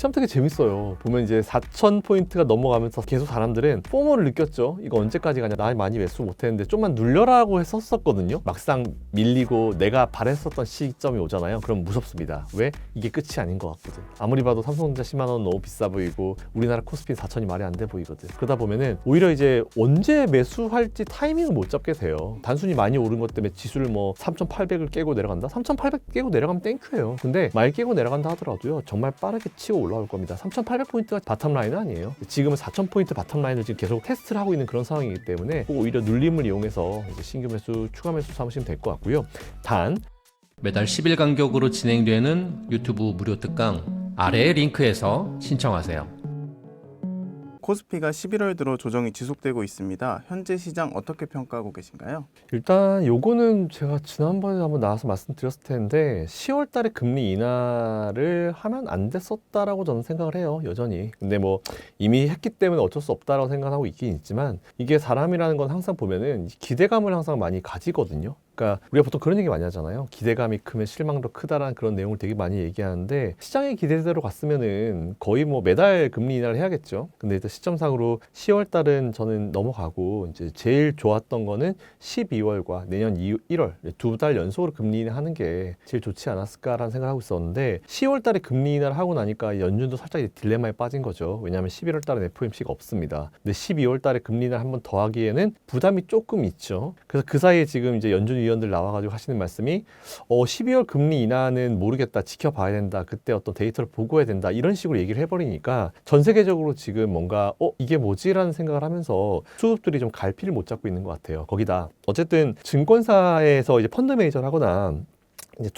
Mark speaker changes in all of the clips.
Speaker 1: 참 되게 재밌어요. 보면 이제 4,000포인트가 넘어가면서 계속 사람들은 포모를 느꼈죠. 이거 언제까지 가냐, 나 많이 매수 못했는데 좀만 눌려라고 했었거든요. 막상 밀리고 내가 바랬었던 시점이 오잖아요. 그럼 무섭습니다. 왜? 이게 끝이 아닌 것 같거든. 아무리 봐도 삼성전자 10만원 너무 비싸 보이고 우리나라 코스피 4,000이 말이 안 돼 보이거든. 그러다 보면은 오히려 이제 언제 매수할지 타이밍을 못 잡게 돼요. 단순히 많이 오른 것 때문에 지수를 뭐 3,800을 깨고 내려간다? 3,800 깨고 내려가면 땡큐예요. 근데 많이 깨고 내려간다 하더라도요, 정말 빠르게 치고 올라올 겁니다. 3,800포인트가 바텀라인은 아니에요. 지금은 4,000포인트 바텀라인을 지금 계속 테스트를 하고 있는 그런 상황이기 때문에 오히려 눌림을 이용해서 이제 신규 매수, 추가 매수 삼으시면 될 것 같고요. 단
Speaker 2: 매달 10일 간격으로 진행되는 유튜브 무료 특강 아래의 링크에서 신청하세요.
Speaker 3: 코스피가 11월 들어 조정이 지속되고 있습니다. 현재 시장 어떻게 평가하고 계신가요?
Speaker 1: 일단 요거는 제가 지난번에 한번 나와서 말씀드렸을 텐데 10월 달에 금리 인하를 하면 안 됐었다라고 저는 생각을 해요. 여전히. 근데 뭐 이미 했기 때문에 어쩔 수 없다라고 생각하고 있긴 있지만, 이게 사람이라는 건 항상 보면은 기대감을 항상 많이 가지거든요. 그러니까 우리가 보통 그런 얘기 많이 하잖아요. 기대감이 크면 실망도 크다라는 그런 내용을 되게 많이 얘기하는데, 시장의 기대대로 갔으면은 거의 뭐 매달 금리 인하를 해야겠죠. 근데 일단 시점상으로 10월 달은 저는 넘어가고, 이제 제일 좋았던 거는 12월과 내년 1월 두 달 연속으로 금리 인하하는 게 제일 좋지 않았을까라는 생각을 하고 있었는데, 10월 달에 금리 인하를 하고 나니까 연준도 살짝 이제 딜레마에 빠진 거죠. 왜냐하면 11월 달에 FOMC가 없습니다. 근데 12월 달에 금리 인하를 한번 더 하기에는 부담이 조금 있죠. 그래서 그 사이에 지금 이제 연준 위원들 나와가지고 하시는 말씀이 12월 금리 인하는 모르겠다, 지켜봐야 된다, 그때 어떤 데이터를 보고해야 된다, 이런 식으로 얘기를 해버리니까 전 세계적으로 지금 뭔가 이게 뭐지라는 생각을 하면서 수급들이 좀 갈피를 못 잡고 있는 것 같아요. 거기다 어쨌든 증권사에서 이제 펀드 매니저를 하거나 이제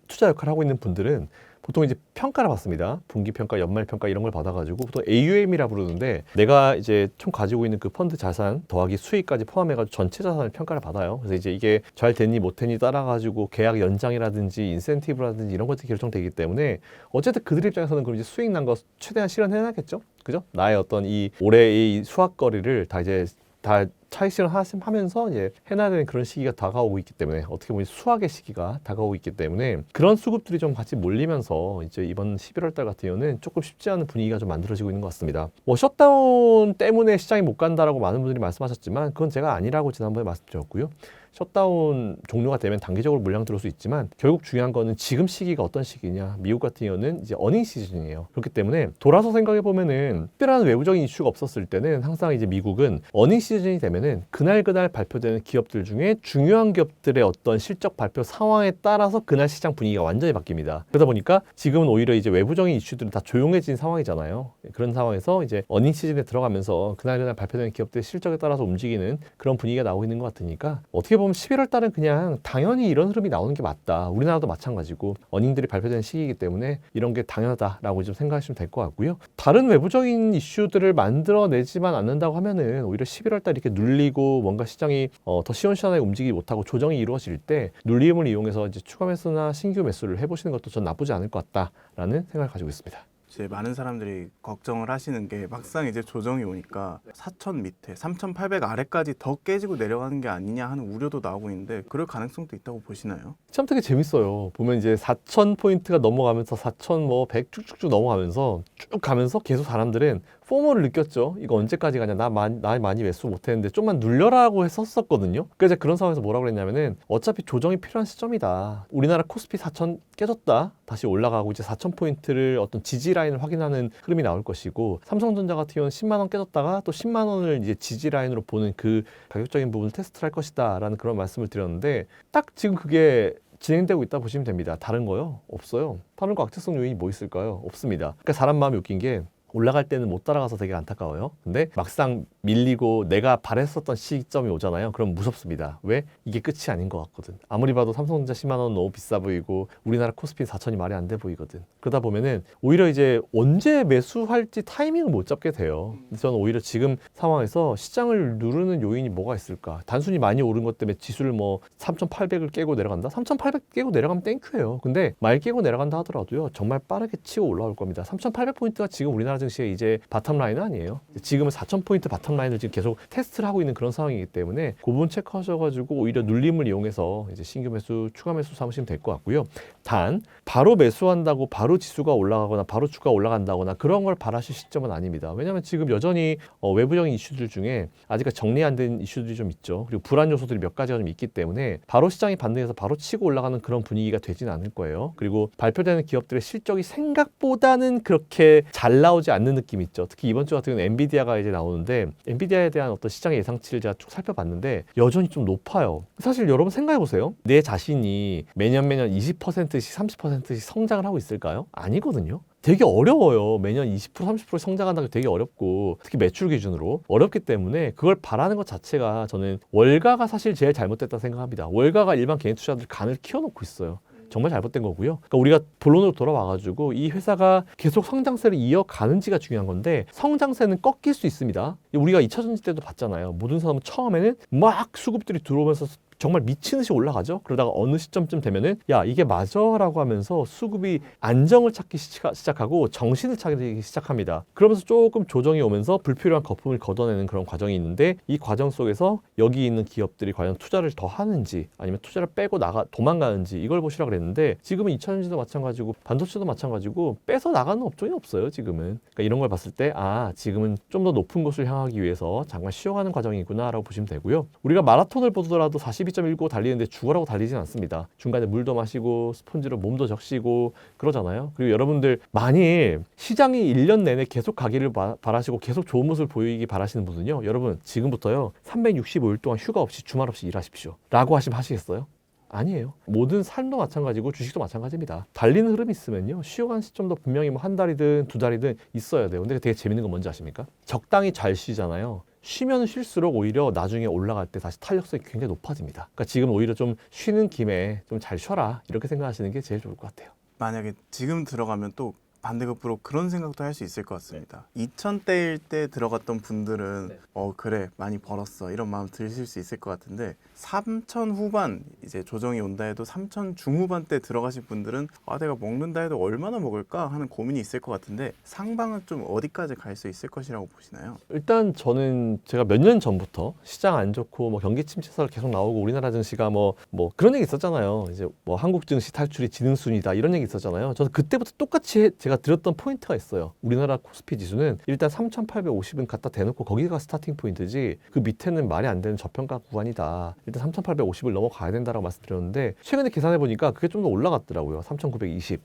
Speaker 1: 투자 역할을 하고 있는 분들은 보통 이제 평가를 받습니다. 분기평가, 연말평가 이런 걸 받아가지고 보통 AUM이라 부르는데, 내가 이제 총 가지고 있는 그 펀드 자산 더하기 수익까지 포함해가지고 전체 자산을 평가를 받아요. 그래서 이제 이게 잘 됐니 못했니 따라가지고 계약 연장이라든지 인센티브라든지 이런 것들이 결정되기 때문에, 어쨌든 그들 입장에서는 그럼 이제 수익 난 거 최대한 실현해야겠죠? 그죠? 나의 어떤 이 올해의 이 수확거리를 다 차익 실현하면서 이제 해놔야 되는 그런 시기가 다가오고 있기 때문에, 어떻게 보면 수학의 시기가 다가오고 있기 때문에 그런 수급들이 좀 같이 몰리면서 이제 이번 11월 달 같은 경우는 조금 쉽지 않은 분위기가 좀 만들어지고 있는 것 같습니다. 뭐 셧다운 때문에 시장이 못 간다라고 많은 분들이 말씀하셨지만, 그건 제가 아니라고 지난번에 말씀드렸고요. 셔다운 종료가 되면 단기적으로 물량 들어올 수 있지만, 결국 중요한 거는 지금 시기가 어떤 시기냐. 미국 같은 경우는 이제 어닝 시즌이에요. 그렇기 때문에 돌아서 생각해 보면은 특별한 외부적인 이슈가 없었을 때는 항상 이제 미국은 어닝 시즌이 되면은 그날 발표되는 기업들 중에 중요한 기업들의 어떤 실적 발표 상황에 따라서 그날 시장 분위기가 완전히 바뀝니다. 그러다 보니까 지금은 오히려 이제 외부적인 이슈들은 다 조용해진 상황이잖아요. 그런 상황에서 이제 어닝 시즌에 들어가면서 그날 발표되는 기업들의 실적에 따라서 움직이는 그런 분위기가 나오고 있는 것 같으니까, 어떻게 보면 11월 달은 그냥 당연히 이런 흐름이 나오는 게 맞다. 우리나라도 마찬가지고 어닝들이 발표되는 시기이기 때문에 이런 게 당연하다라고 좀 생각하시면 될 것 같고요. 다른 외부적인 이슈들을 만들어내지만 않는다고 하면은 오히려 11월 달 이렇게 눌리고 뭔가 시장이 더 시원시원하게 움직이지 못하고 조정이 이루어질 때 눌림을 이용해서 이제 추가 매수나 신규 매수를 해보시는 것도 전 나쁘지 않을 것 같다라는 생각을 가지고 있습니다.
Speaker 3: 이제 많은 사람들이 걱정을 하시는 게, 막상 이제 조정이 오니까 4,000 밑에 3,800 아래까지 더 깨지고 내려가는 게 아니냐 하는 우려도 나오고 있는데, 그럴 가능성도 있다고 보시나요?
Speaker 1: 참 되게 재밌어요. 보면 이제 4,000포인트가 넘어가면서 4,100 쭉쭉쭉 넘어가면서 쭉 가면서 계속 사람들은 포모를 느꼈죠. 이거 언제까지 가냐, 나 많이 매수 못했는데 좀만 눌려라고 했었거든요. 그래서 그런 상황에서 뭐라고 그랬냐면은, 어차피 조정이 필요한 시점이다. 우리나라 코스피 4,000 깨졌다, 다시 올라가고 이제 4,000포인트를 어떤 지지 라인을 확인하는 흐름이 나올 것이고, 삼성전자 같은 경우는 10만 원 깨졌다가 또 10만 원을 이제 지지 라인으로 보는 그 가격적인 부분을 테스트를 할 것이다 라는 그런 말씀을 드렸는데, 딱 지금 그게 진행되고 있다 보시면 됩니다. 다른 거요? 없어요. 다른 거 악재성 요인이 뭐 있을까요? 없습니다. 그러니까 사람 마음이 웃긴 게, 올라갈 때는 못 따라가서 되게 안타까워요. 근데 막상 밀리고 내가 바랬었던 시점이 오잖아요. 그럼 무섭습니다. 왜? 이게 끝이 아닌 것 같거든. 아무리 봐도 삼성전자 10만 원 너무 비싸 보이고 우리나라 코스피 4,000이 말이 안 돼 보이거든. 그러다 보면은 오히려 이제 언제 매수할지 타이밍을 못 잡게 돼요. 저는 오히려 지금 상황에서 시장을 누르는 요인이 뭐가 있을까? 단순히 많이 오른 것 때문에 지수를 뭐 3,800을 깨고 내려간다? 3,800 깨고 내려가면 땡큐예요. 근데 말 깨고 내려간다 하더라도요, 정말 빠르게 치고 올라올 겁니다. 3,800포인트가 지금 우리나라 증시의 이제 바텀라인은 아니에요. 지금은 4,000포인트 바텀라인을 지금 계속 테스트를 하고 있는 그런 상황이기 때문에 그 부분 체크하셔가지고 오히려 눌림을 이용해서 이제 신규 매수, 추가 매수 삼으시면 될 것 같고요. 단 바로 매수한다고 바로 지수가 올라가거나 바로 주가 올라간다거나 그런 걸 바라실 시점은 아닙니다. 왜냐하면 지금 여전히 외부적인 이슈들 중에 아직까지 정리 안 된 이슈들이 좀 있죠. 그리고 불안 요소들이 몇 가지가 좀 있기 때문에 바로 시장이 반등해서 바로 치고 올라가는 그런 분위기가 되진 않을 거예요. 그리고 발표되는 기업들의 실적이 생각보다는 그렇게 잘 나오지 않는 느낌이 있죠. 특히 이번 주 같은 경우는 엔비디아가 이제 나오는데 엔비디아에 대한 어떤 시장의 예상치를 제가 쭉 살펴봤는데 여전히 좀 높아요. 사실 여러분 생각해 보세요. 내 자신이 매년 20%씩 30%씩 성장을 하고 있을까요? 아니거든요. 되게 어려워요. 매년 20% 30% 성장한다는 게 되게 어렵고 특히 매출 기준으로 어렵기 때문에 그걸 바라는 것 자체가 저는 월가가 사실 제일 잘못됐다 생각합니다. 월가가 일반 개인 투자자들 간을 키워놓고 있어요. 정말 잘못된 거고요. 그러니까 우리가 본론으로 돌아와가지고 이 회사가 계속 성장세를 이어가는지가 중요한 건데 성장세는 꺾일 수 있습니다. 우리가 2차전지 때도 봤잖아요. 모든 사람은 처음에는 막 수급들이 들어오면서 정말 미친 듯이 올라가죠. 그러다가 어느 시점쯤 되면은 야 이게 맞아라고 하면서 수급이 안정을 찾기 시작하고 정신을 차리기 시작합니다. 그러면서 조금 조정이 오면서 불필요한 거품을 걷어내는 그런 과정이 있는데 이 과정 속에서 여기 있는 기업들이 과연 투자를 더 하는지 아니면 투자를 빼고 도망가는지 이걸 보시라 그랬는데 지금은 2차전지도 마찬가지고 반도체도 마찬가지고 빼서 나가는 업종이 없어요. 지금은. 그러니까 이런 걸 봤을 때 지금은 좀 더 높은 곳을 향하기 위해서 잠깐 쉬어가는 과정이구나라고 보시면 되고요. 우리가 마라톤을 보더라도 42.195 달리는데 죽어라고 달리진 않습니다. 중간에 물도 마시고 스폰지로 몸도 적시고 그러잖아요. 그리고 여러분들 만일 시장이 1년 내내 계속 가기를 바라시고 계속 좋은 모습을 보이기 바라시는 분은요. 여러분 지금부터요. 365일 동안 휴가 없이 주말 없이 일하십시오. 라고 하시면 하시겠어요? 아니에요. 모든 삶도 마찬가지고 주식도 마찬가지입니다. 달리는 흐름이 있으면요. 쉬어가는 시점도 분명히 뭐 한 달이든 두 달이든 있어야 돼요. 근데 되게 재밌는 건 뭔지 아십니까? 적당히 잘 쉬잖아요. 쉬면 쉴수록 오히려 나중에 올라갈 때 다시 탄력성이 굉장히 높아집니다. 그러니까 지금 오히려 좀 쉬는 김에 좀 잘 쉬어라 이렇게 생각하시는 게 제일 좋을 것 같아요.
Speaker 3: 만약에 지금 들어가면 또 반대급부로 그런 생각도 할 수 있을 것 같습니다. 2000대일 때 들어갔던 분들은 그래 많이 벌었어 이런 마음 드실 수 있을 것 같은데 3000 후반 이제 조정이 온다 해도 3000 중후반 때 들어가신 분들은 내가 먹는다 해도 얼마나 먹을까 하는 고민이 있을 것 같은데 상방은 좀 어디까지 갈 수 있을 것이라고 보시나요?
Speaker 1: 일단 저는 제가 몇 년 전부터 시장 안 좋고 뭐 경기 침체설 계속 나오고 우리나라 증시가 뭐 그런 얘기 있었잖아요. 이제 뭐 한국 증시 탈출이 지능순이다 이런 얘기 있었잖아요. 저는 그때부터 똑같이 제가 드렸던 포인트가 있어요. 우리나라 코스피 지수는 일단 3,850은 갖다 대놓고 거기가 스타팅 포인트지 그 밑에는 말이 안 되는 저평가 구간이다. 일단 3,850을 넘어가야 된다라고 말씀드렸는데 최근에 계산해 보니까 그게 좀 더 올라갔더라고요. 3,920.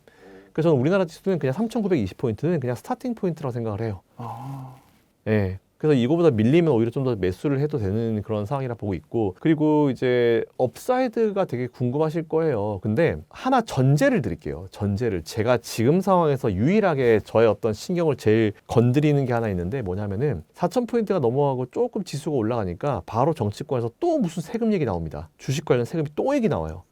Speaker 1: 그래서 저는 우리나라 지수는 그냥 3,920포인트는 그냥 스타팅 포인트라고 생각을 해요. 네. 그래서 이거보다 밀리면 오히려 좀 더 매수를 해도 되는 그런 상황이라 보고 있고 그리고 이제 업사이드가 되게 궁금하실 거예요. 근데 하나 전제를 드릴게요. 전제를 제가 지금 상황에서 유일하게 저의 어떤 신경을 제일 건드리는 게 하나 있는데 뭐냐면은 4,000포인트가 넘어가고 조금 지수가 올라가니까 바로 정치권에서 또 무슨 세금 얘기 나옵니다. 주식 관련 세금이 또 얘기 나와요.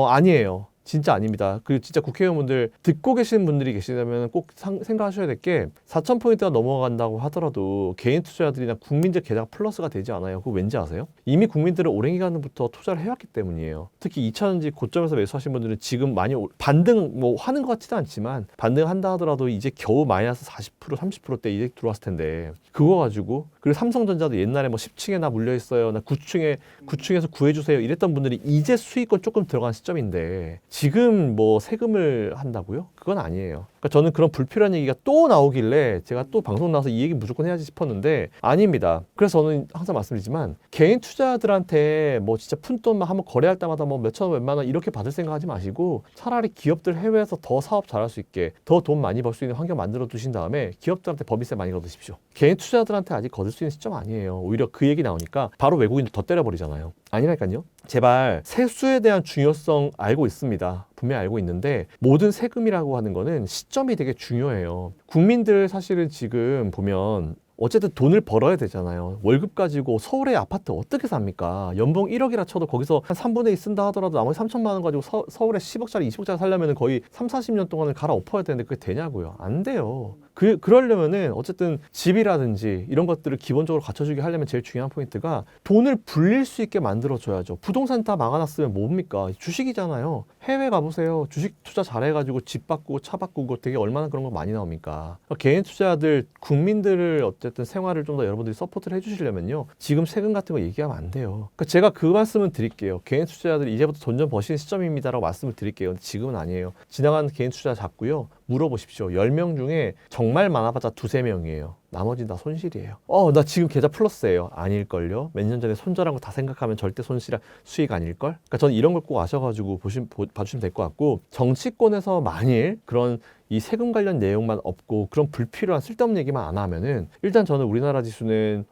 Speaker 1: 아니에요. 진짜 아닙니다. 그리고 진짜 국회의원분들 듣고 계시는 분들이 계시다면 꼭 생각하셔야 될 게 4,000포인트가 넘어간다고 하더라도 개인 투자자들이나 국민들 게다가 플러스가 되지 않아요. 그거 왠지 아세요? 이미 국민들은 오랜 기간부터 투자를 해왔기 때문이에요. 특히 2차전지 고점에서 매수하신 분들은 지금 많이 반등 하는 것 같지도 않지만 반등한다 하더라도 이제 겨우 마이너스 40% 30%대 이제 들어왔을 텐데 그거 가지고 그리고 삼성전자도 옛날에 뭐 10층에 나 물려 있어요. 나 9층에서 구해주세요. 이랬던 분들이 이제 수익권 조금 들어간 시점인데 지금 뭐 세금을 한다고요? 그건 아니에요. 그러니까 저는 그런 불필요한 얘기가 또 나오길래 제가 또 방송 나와서 이 얘기 무조건 해야지 싶었는데 아닙니다. 그래서 저는 항상 말씀드리지만 개인 투자자들한테 뭐 진짜 푼돈만 한번 거래할 때마다 뭐 몇천 원, 몇만 원 이렇게 받을 생각하지 마시고 차라리 기업들 해외에서 더 사업 잘할 수 있게 더 돈 많이 벌 수 있는 환경 만들어 두신 다음에 기업들한테 법인세 많이 걷으십시오. 개인 투자자들한테 아직 걷을 수 있는 시점 아니에요. 오히려 그 얘기 나오니까 바로 외국인들 더 때려버리잖아요. 아니라니까요. 제발 세수에 대한 중요성 알고 있습니다. 분명히 알고 있는데 모든 세금이라고 하는 거는 시점이 되게 중요해요. 국민들 사실은 지금 보면 어쨌든 돈을 벌어야 되잖아요. 월급 가지고 서울의 아파트 어떻게 삽니까? 연봉 1억이라 쳐도 거기서 한 3분의 2 쓴다 하더라도 나머지 3천만 원 가지고 서울에 10억짜리 20억짜리 살려면 거의 3, 40년 동안을 갈아엎어야 되는데 그게 되냐고요. 안 돼요. 그러려면은 어쨌든 집이라든지 이런 것들을 기본적으로 갖춰주게 하려면 제일 중요한 포인트가 돈을 불릴 수 있게 만들어줘야죠. 부동산 다 막아놨으면 뭡니까? 주식이잖아요. 해외 가보세요. 주식 투자 잘해가지고 집 바꾸고 차 바꾸고 되게 얼마나 그런 거 많이 나옵니까? 그러니까 개인 투자들, 국민들을 어쨌든 생활을 좀 더 여러분들이 서포트를 해주시려면요. 지금 세금 같은 거 얘기하면 안 돼요. 그러니까 제가 그 말씀은 드릴게요. 개인 투자자들이 이제부터 돈 좀 버시는 시점입니다라고 말씀을 드릴게요. 근데 지금은 아니에요. 지나가는 개인 투자자 잡고요. 물어보십시오. 10명 중에 정말 많아봤자 2~3명이에요. 나머지는 다 손실이에요. 나 지금 계좌 플러스예요. 아닐걸요. 몇 년 전에 손절한 거 다 생각하면 절대 수익 아닐걸? 그러니까 저는 이런 걸 꼭 아셔가지고 봐주시면 될 것 같고, 정치권에서 만일 그런 이 세금 관련 내용만 없고 그런 불필요한 쓸데없는 얘기만 안 하면은 일단 저는 우리나라 지수는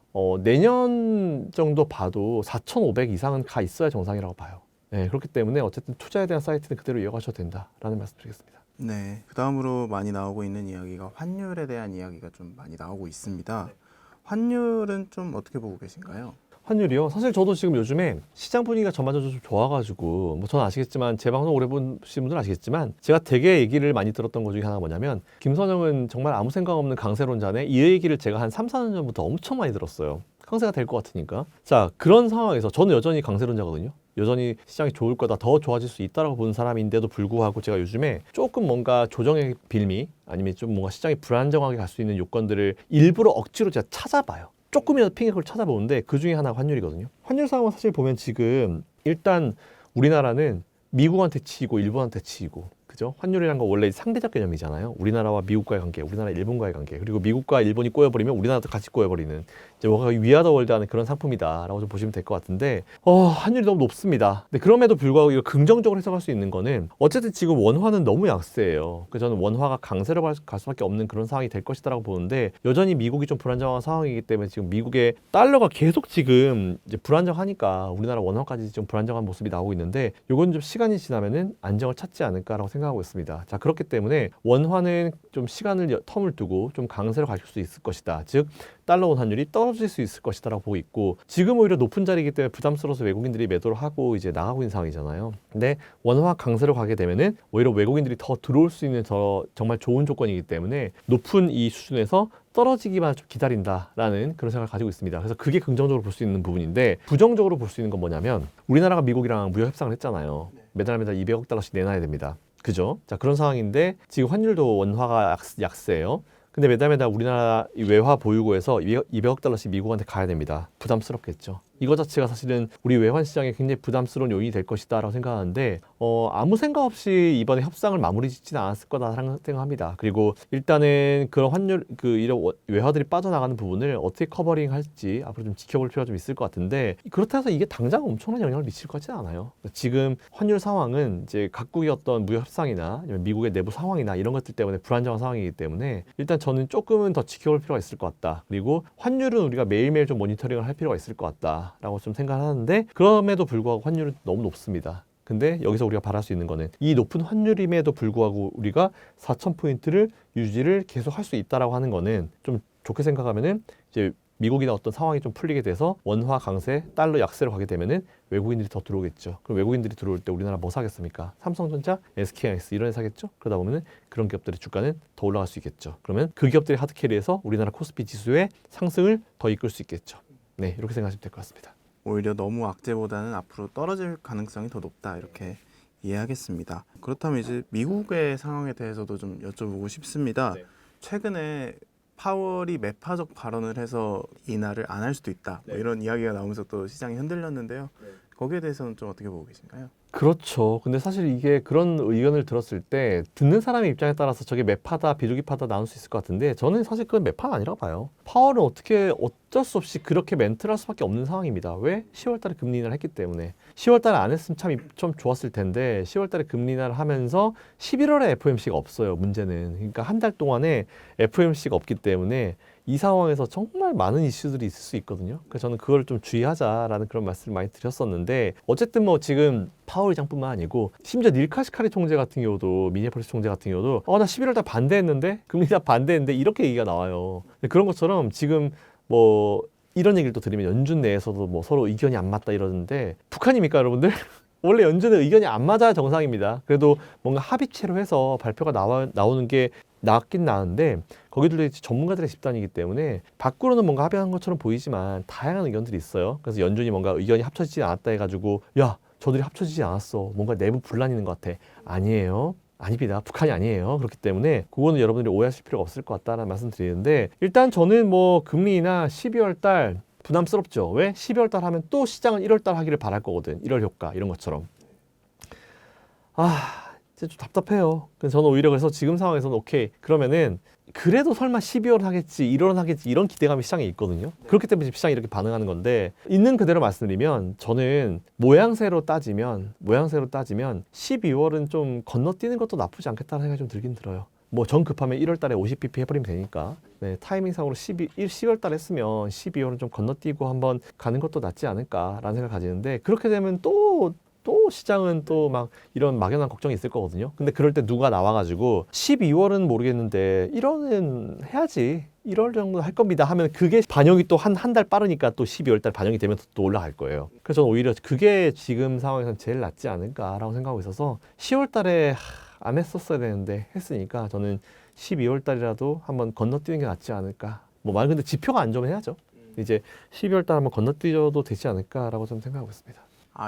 Speaker 1: 내년 정도 봐도 4,500 이상은 가 있어야 정상이라고 봐요. 네, 그렇기 때문에 어쨌든 투자에 대한 사이트는 그대로 이어가셔도 된다라는 말씀 드리겠습니다.
Speaker 3: 네, 그 다음으로 많이 나오고 있는 이야기가 환율에 대한 이야기가 좀 많이 나오고 있습니다. 환율은 좀 어떻게 보고 계신가요?
Speaker 1: 환율이요? 사실 저도 지금 요즘에 시장 분위기가 전반적으로 좀 좋아가지고 뭐 저는 아시겠지만 제 방송 오래 보신 분들은 아시겠지만 제가 되게 얘기를 많이 들었던 것 중에 하나가 뭐냐면 김선영은 정말 아무 생각 없는 강세론자네, 이 얘기를 제가 한 3~4년 전부터 엄청 많이 들었어요. 강세가 될 것 같으니까. 자, 그런 상황에서 저는 여전히 강세론자거든요. 여전히 시장이 좋을 거다, 더 좋아질 수 있다라고 보는 사람인데도 불구하고 제가 요즘에 조금 뭔가 조정의 빌미 아니면 좀 뭔가 시장이 불안정하게 갈 수 있는 요건들을 일부러 억지로 제가 찾아봐요. 조금이라도 핑계를 찾아보는데 그 중에 하나가 환율이거든요. 환율 상황은 사실 보면 지금 일단 우리나라는 미국한테 치이고 일본한테 치이고, 그죠? 환율이란 건 원래 상대적 개념이잖아요. 우리나라와 미국과의 관계, 우리나라 일본과의 관계, 그리고 미국과 일본이 꼬여버리면 우리나라도 같이 꼬여버리는, 이제 뭔가 위아더 월드하는 그런 상품이다라고 좀 보시면 될 것 같은데, 환율이 너무 높습니다. 근데 그럼에도 불구하고 이거 긍정적으로 해석할 수 있는 거는 어쨌든 지금 원화는 너무 약세예요. 그래서 저는 원화가 강세로 갈 수밖에 없는 그런 상황이 될 것이다라고 보는데, 여전히 미국이 좀 불안정한 상황이기 때문에 지금 미국의 달러가 계속 지금 이제 불안정하니까 우리나라 원화까지 좀 불안정한 모습이 나오고 있는데, 요건 좀 시간이 지나면은 안정을 찾지 않을까라고 생각하고 있습니다. 자, 그렇기 때문에 원화는 좀 시간을 텀을 두고 좀 강세로 갈 수 있을 것이다. 즉 달러 원 환율이 떨어질 수 있을 것이다라고 보고 있고, 지금 오히려 높은 자리이기 때문에 부담스러워서 외국인들이 매도를 하고 이제 나가고 있는 상황이잖아요. 근데 원화 강세로 가게 되면은 오히려 외국인들이 더 들어올 수 있는 정말 좋은 조건이기 때문에 높은 이 수준에서 떨어지기만 좀 기다린다라는 그런 생각을 가지고 있습니다. 그래서 그게 긍정적으로 볼 수 있는 부분인데, 부정적으로 볼 수 있는 건 뭐냐면 우리나라가 미국이랑 무역 협상을 했잖아요. 매달 200억 달러씩 내놔야 됩니다. 그죠? 자, 그런 상황인데 지금 환율도 원화가 약세예요. 근데 매달 우리나라 외화 보유고에서 200억 달러씩 미국한테 가야 됩니다. 부담스럽겠죠. 이거 자체가 사실은 우리 외환 시장에 굉장히 부담스러운 요인이 될 것이다라고 생각하는데, 아무 생각 없이 이번에 협상을 마무리 짓지는 않았을 거다라는 생각합니다. 그리고 일단은 그런 환율, 이런 외화들이 빠져나가는 부분을 어떻게 커버링할지 앞으로 좀 지켜볼 필요가 좀 있을 것 같은데, 그렇다 해서 이게 당장 엄청난 영향을 미칠 것 같지는 않아요. 지금 환율 상황은 이제 각국의 어떤 무역 협상이나 아니면 미국의 내부 상황이나 이런 것들 때문에 불안정한 상황이기 때문에 일단 저는 조금은 더 지켜볼 필요가 있을 것 같다. 그리고 환율은 우리가 매일매일 좀 모니터링을 할 필요가 있을 것 같다 라고 좀 생각하는데, 그럼에도 불구하고 환율은 너무 높습니다. 근데 여기서 우리가 바랄 수 있는 거는 이 높은 환율임에도 불구하고 우리가 4,000포인트를 유지를 계속 할 수 있다라고 하는 거는 좀 좋게 생각하면은 이제 미국이나 어떤 상황이 좀 풀리게 돼서 원화 강세, 달러 약세로 가게 되면은 외국인들이 더 들어오겠죠. 그럼 외국인들이 들어올 때 우리나라 뭐 사겠습니까? 삼성전자, SK하이닉스 이런 애 사겠죠. 그러다 보면은 그런 기업들의 주가는 더 올라갈 수 있겠죠. 그러면 그 기업들이 하드캐리해서 우리나라 코스피 지수의 상승을 더 이끌 수 있겠죠. 네, 이렇게 생각하시면 될 것 같습니다.
Speaker 3: 오히려 너무 악재보다는 앞으로 떨어질 가능성이 더 높다, 이렇게 이해하겠습니다. 그렇다면 이제 미국의 상황에 대해서도 좀 여쭤보고 싶습니다.
Speaker 1: 네.
Speaker 3: 최근에 파월이 매파적 발언을 해서 인하를 안 할 수도 있다, 뭐 이런 이야기가 나오면서 또 시장이 흔들렸는데요. 거기에 대해서는 좀 어떻게 보고 계신가요?
Speaker 1: 그렇죠. 근데 사실 이게 그런 의견을 들었을 때 듣는 사람의 입장에 따라서 저게 매파다 비둘기파다 나눌 수 있을 것 같은데, 저는 사실 그건 매파가 아니라고 봐요. 파월은 어쩔 수 없이 그렇게 멘트를 할 수밖에 없는 상황입니다. 왜? 10월 달에 금리 인하를 했기 때문에. 10월 달에 안 했으면 좀 좋았을 텐데 10월 달에 금리 인하를 하면서 11월에 FOMC가 없어요. 문제는. 그러니까 한 달 동안에 FOMC가 없기 때문에 이 상황에서 정말 많은 이슈들이 있을 수 있거든요. 그래서 저는 그걸 좀 주의하자라는 그런 말씀을 많이 드렸었는데, 어쨌든 뭐 지금 파월 의장뿐만 아니고 심지어 닐 카시카리 총재 같은 경우도, 미네폴리스 총재 같은 경우도 나 11월 달 반대했는데, 금리 인하 반대했는데 이렇게 얘기가 나와요. 그런 것처럼 지금 뭐 이런 얘기를 또 들으면 연준 내에서도 뭐 서로 의견이 안 맞다 이러는데, 북한입니까 여러분들? 원래 연준은 의견이 안 맞아야 정상입니다. 그래도 뭔가 합의체로 해서 발표가 나오는 게 낫긴 나은데 거기들도 이제 전문가들의 집단이기 때문에 밖으로는 뭔가 합의한 것처럼 보이지만 다양한 의견들이 있어요. 그래서 연준이 뭔가 의견이 합쳐지지 않았다 해가지고 야 저들이 합쳐지지 않았어. 뭔가 내부 분란이 있는 것 같아. 아니에요. 아닙니다. 북한이 아니에요. 그렇기 때문에 그거는 여러분들이 오해하실 필요가 없을 것 같다는 말씀 드리는데 일단 저는 뭐 금리나 12월 달 부담스럽죠. 왜? 12월 달 하면 또 시장은 1월 달 하기를 바랄 거거든. 1월 효과 이런 것처럼. 진짜 좀 답답해요. 그래서 저는 오히려 그래서 지금 상황에서는 오케이. 그러면은 그래도 설마 12월 하겠지, 1월 하겠지 이런 기대감이 시장에 있거든요. 그렇기 때문에 시장이 이렇게 반응하는 건데 있는 그대로 말씀드리면 저는 모양새로 따지면 12월은 좀 건너뛰는 것도 나쁘지 않겠다는 생각이 좀 들긴 들어요. 뭐 정 급하면 1월 달에 50bp 해버리면 되니까 네, 타이밍상으로 10월 달에 했으면 12월은 좀 건너뛰고 한번 가는 것도 낫지 않을까라는 생각을 가지는데 그렇게 되면 또 시장은 또 막 이런 막연한 걱정이 있을 거거든요. 근데 그럴 때 누가 나와가지고 12월은 모르겠는데 1월은 해야지 1월 정도 할 겁니다 하면 그게 반영이 또 한 달 빠르니까 또 12월 달 반영이 되면 또 올라갈 거예요. 그래서 저는 오히려 그게 지금 상황에서는 제일 낫지 않을까라고 생각하고 있어서 10월 달에 안 했었어야 되는데 했으니까 저는 12월 달이라도 한번 건너뛰는 게 낫지 않을까. 뭐 말 근데 지표가 안 좋으면 해야죠. 이제 12월 달 한번 건너뛰어도 되지 않을까라고 좀 생각하고 있습니다.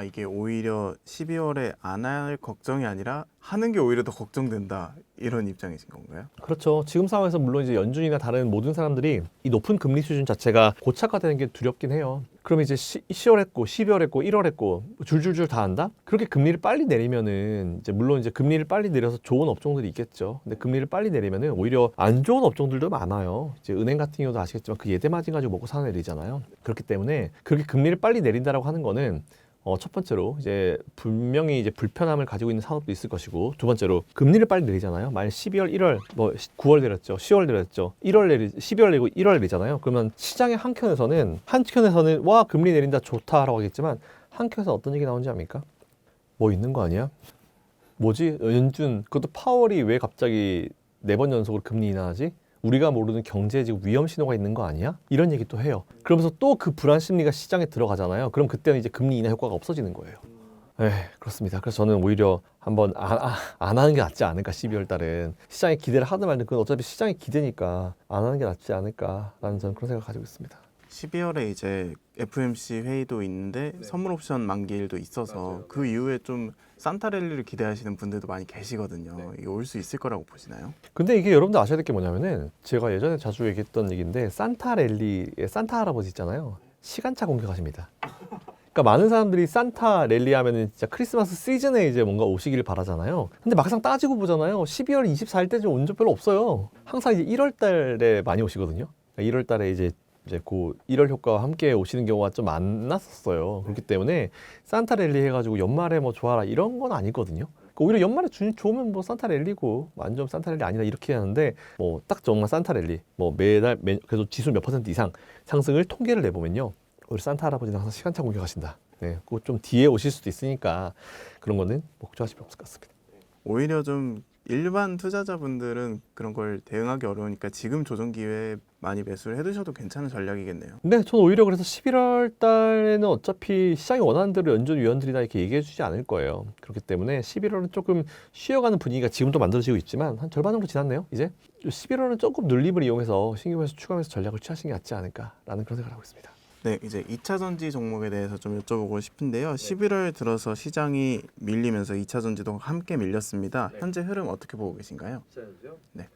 Speaker 3: 이게 오히려 12월에 안 할 걱정이 아니라 하는 게 오히려 더 걱정된다 이런 입장이신 건가요?
Speaker 1: 그렇죠. 지금 상황에서 물론 이제 연준이나 다른 모든 사람들이 이 높은 금리 수준 자체가 고착화되는 게 두렵긴 해요. 그럼 이제 10월 했고 12월 했고 1월 했고 줄줄줄 다 한다? 그렇게 금리를 빨리 내리면은 이제 물론 이제 금리를 빨리 내려서 좋은 업종들이 있겠죠. 근데 금리를 빨리 내리면은 오히려 안 좋은 업종들도 많아요. 이제 은행 같은 경우도 아시겠지만 그 예대 마진 가지고 먹고 사는 애들이잖아요. 그렇기 때문에 그렇게 금리를 빨리 내린다라고 하는 거는 첫 번째로 이제 분명히 이제 불편함을 가지고 있는 산업도 있을 것이고 두 번째로 금리를 빨리 내리잖아요. 만약 12월, 1월, 뭐 9월 내렸죠, 10월 내렸죠, 12월 내리고 1월 내리잖아요. 그러면 시장의 한켠에서는 와 금리 내린다 좋다라고 하겠지만 한켠에서 어떤 얘기 나오는지 압니까? 뭐 있는 거 아니야? 뭐지? 연준 그것도 파월이 왜 갑자기 4번 연속으로 금리 인하하지? 우리가 모르는 경제적 위험 신호가 있는 거 아니야? 이런 얘기 또 해요. 그러면서 또 그 불안 심리가 시장에 들어가잖아요. 그럼 그때는 이제 금리 인하 효과가 없어지는 거예요. 그렇습니다. 그래서 저는 오히려 한번 안 하는 게 낫지 않을까. 12월 달은 시장의 기대를 하든 말든 그건 어차피 시장의 기대니까 안 하는 게 낫지 않을까라는 저는 그런 생각을 가지고 있습니다.
Speaker 3: 12월에 이제 FOMC 회의도 있는데 선물 옵션 만기일도 있어서 그 이후에 좀 산타 랠리를 기대하시는 분들도 많이 계시거든요. 이게 올 수 있을 거라고 보시나요?
Speaker 1: 근데 이게 여러분들 아셔야 될 게 뭐냐면은 제가 예전에 자주 얘기했던 얘기인데 산타 랠리에 산타 할아버지 있잖아요. 시간차 공격하십니다. 그러니까 많은 사람들이 산타 랠리 하면은 진짜 크리스마스 시즌에 이제 뭔가 오시기를 바라잖아요. 근데 막상 따지고 보잖아요. 12월 24일 때 좀 온 적 별로 없어요. 항상 이제 1월 달에 많이 오시거든요. 1월 달에 이제 그 1월 효과와 함께 오시는 경우가 좀 많았었어요. 그렇기 때문에 산타 랠리 해가지고 연말에 뭐 좋아라 이런 건 아니거든요. 오히려 연말에 좋으면 뭐 산타 랠리고 안 좋으면 산타 랠리 아니다 이렇게 하는데 뭐 딱 정말 산타 랠리 뭐 매달 그래도 지수 몇 % 이상 상승을 통계를 내보면요. 우리 산타 할아버지는 항상 시간차 공격하신다. 네, 그거 좀 뒤에 오실 수도 있으니까 그런 거는 뭐 걱정하실 필요 없을 것 같습니다.
Speaker 3: 오히려 좀 일반 투자자분들은 그런 걸 대응하기 어려우니까 지금 조정 기회에 많이 매수를 해두셔도 괜찮은 전략이겠네요.
Speaker 1: 네, 저는 오히려 그래서 11월 달에는 어차피 시장이 원하는 대로 연준 위원들이나 이렇게 얘기해 주지 않을 거예요. 그렇기 때문에 11월은 조금 쉬어가는 분위기가 지금도 만들어지고 있지만 한 절반 정도 지났네요, 이제. 11월은 조금 눌림을 이용해서 신규 매수 추가 매수 전략을 취하시는 게 낫지 않을까라는 그런 생각을 하고 있습니다.
Speaker 3: 네, 이제 2차 전지 종목에 대해서 좀 여쭤보고 싶은데요. 11월 들어서 시장이 밀리면서 2차 전지도 함께 밀렸습니다. 현재 흐름 어떻게 보고 계신가요? 네.